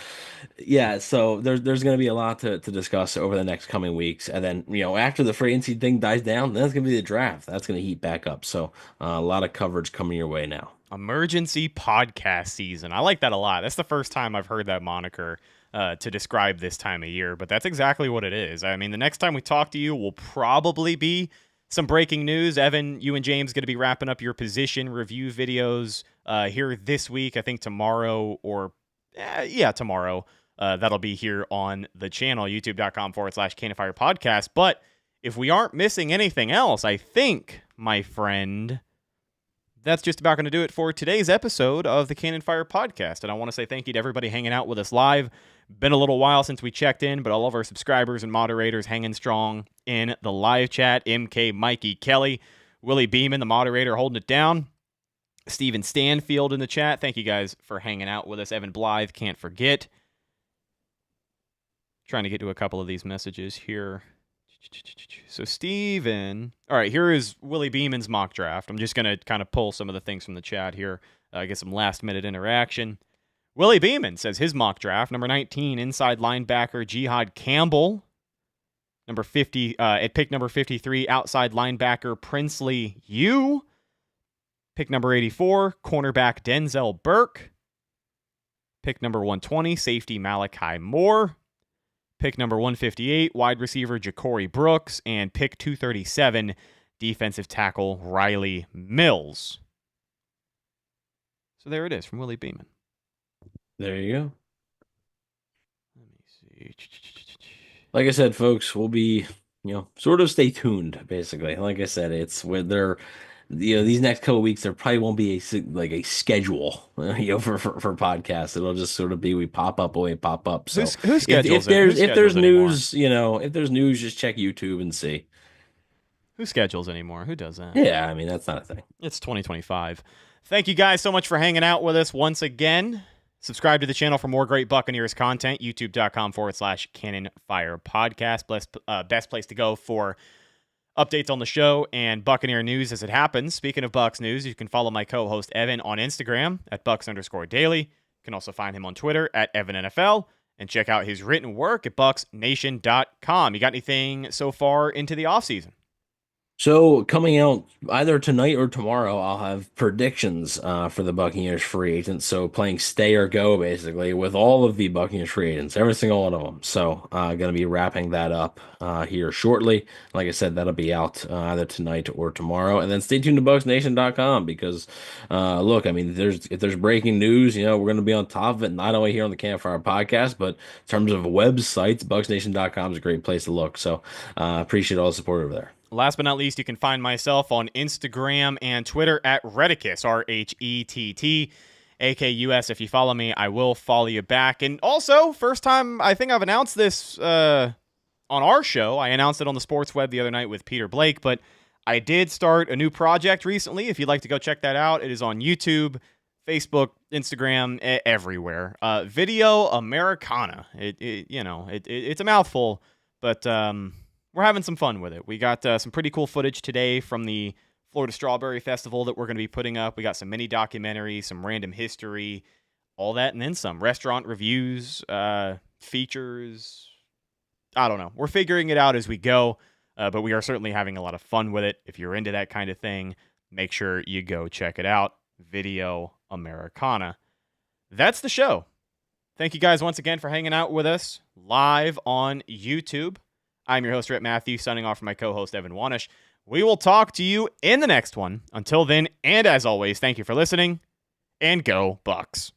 yeah, so there's going to be a lot to discuss over the next coming weeks. And then, after the free agency thing dies down, then it's going to be the draft. That's going to heat back up. So a lot of coverage coming your way now. Emergency podcast season. I like that a lot. That's the first time I've heard that moniker to describe this time of year, but that's exactly what it is. I mean, the next time we talk to you will probably be some breaking news. Evan, you and James going to be wrapping up your position review videos here this week. I think tomorrow tomorrow. That'll be here on the channel, youtube.com/cannonfirepodcast. But if we aren't missing anything else, I think, my friend, that's just about going to do it for today's episode of the Cannon Fire Podcast. And I want to say thank you to everybody hanging out with us live. Been a little while since we checked in, but all of our subscribers and moderators hanging strong in the live chat. MK, Mikey, Kelly, Willie Beeman, the moderator, holding it down. Steven Stanfield in the chat. Thank you guys for hanging out with us. Evan Bleav, can't forget. Trying to get to a couple of these messages here. So Steven, all right, here is Willie Beeman's mock draft. I'm just going to kind of pull some of the things from the chat here, get some last-minute interaction. Willie Beeman says his mock draft, number 19, inside linebacker Jihad Campbell. Number 50, at pick number 53, outside linebacker Princely Yu. Pick number 84, cornerback Denzel Burke. Pick number 120, safety Malachi Moore. Pick number 158, wide receiver Ja'Cory Brooks. And pick 237, defensive tackle Riley Mills. So there it is from Willie Beeman. There you go. Let me see. Like I said, folks, we'll be, sort of stay tuned, basically. Like I said, it's where they're, these next couple of weeks, there probably won't be a schedule, for podcasts. It'll just sort of be, we pop up, we pop up. So who schedules if there's news, anymore? if there's news, just check YouTube and see. Who schedules anymore? Who does that? Yeah, I mean, that's not a thing. It's 2025. Thank you guys so much for hanging out with us once again. Subscribe to the channel for more great Buccaneers content, youtube.com/cannonfirepodcast. Best place to go for updates on the show and Buccaneer news as it happens. Speaking of Bucs news, you can follow my co-host Evan on Instagram at Bucs_daily. You can also find him on Twitter at EvanNFL and check out his written work at BucsNation.com. You got anything so far into the offseason? So coming out either tonight or tomorrow, I'll have predictions for the Buccaneers free agents. So playing stay or go, basically, with all of the Buccaneers free agents, every single one of them. So going to be wrapping that up here shortly. Like I said, that'll be out either tonight or tomorrow. And then stay tuned to BucsNation.com because, look, I mean, if there's breaking news, we're going to be on top of it, not only here on the Campfire Podcast, but in terms of websites, BucsNation.com is a great place to look. So appreciate all the support over there. Last but not least, you can find myself on Instagram and Twitter at Rhetticus, RHETT, If you follow me, I will follow you back. And also, first time I think I've announced this on our show. I announced it on the Sports Web the other night with Peter Blake, but I did start a new project recently. If you'd like to go check that out, it is on YouTube, Facebook, Instagram, everywhere. Video Americana. It's a mouthful, but we're having some fun with it. We got some pretty cool footage today from the Florida Strawberry Festival that we're going to be putting up. We got some mini documentaries, some random history, all that, and then some restaurant reviews, features. I don't know. We're figuring it out as we go, but we are certainly having a lot of fun with it. If you're into that kind of thing, make sure you go check it out. Video Americana. That's the show. Thank you guys once again for hanging out with us live on YouTube. I'm your host, Rhett Matthew, signing off from my co-host, Evan Wanish. We will talk to you in the next one. Until then, and as always, thank you for listening, and go Bucs.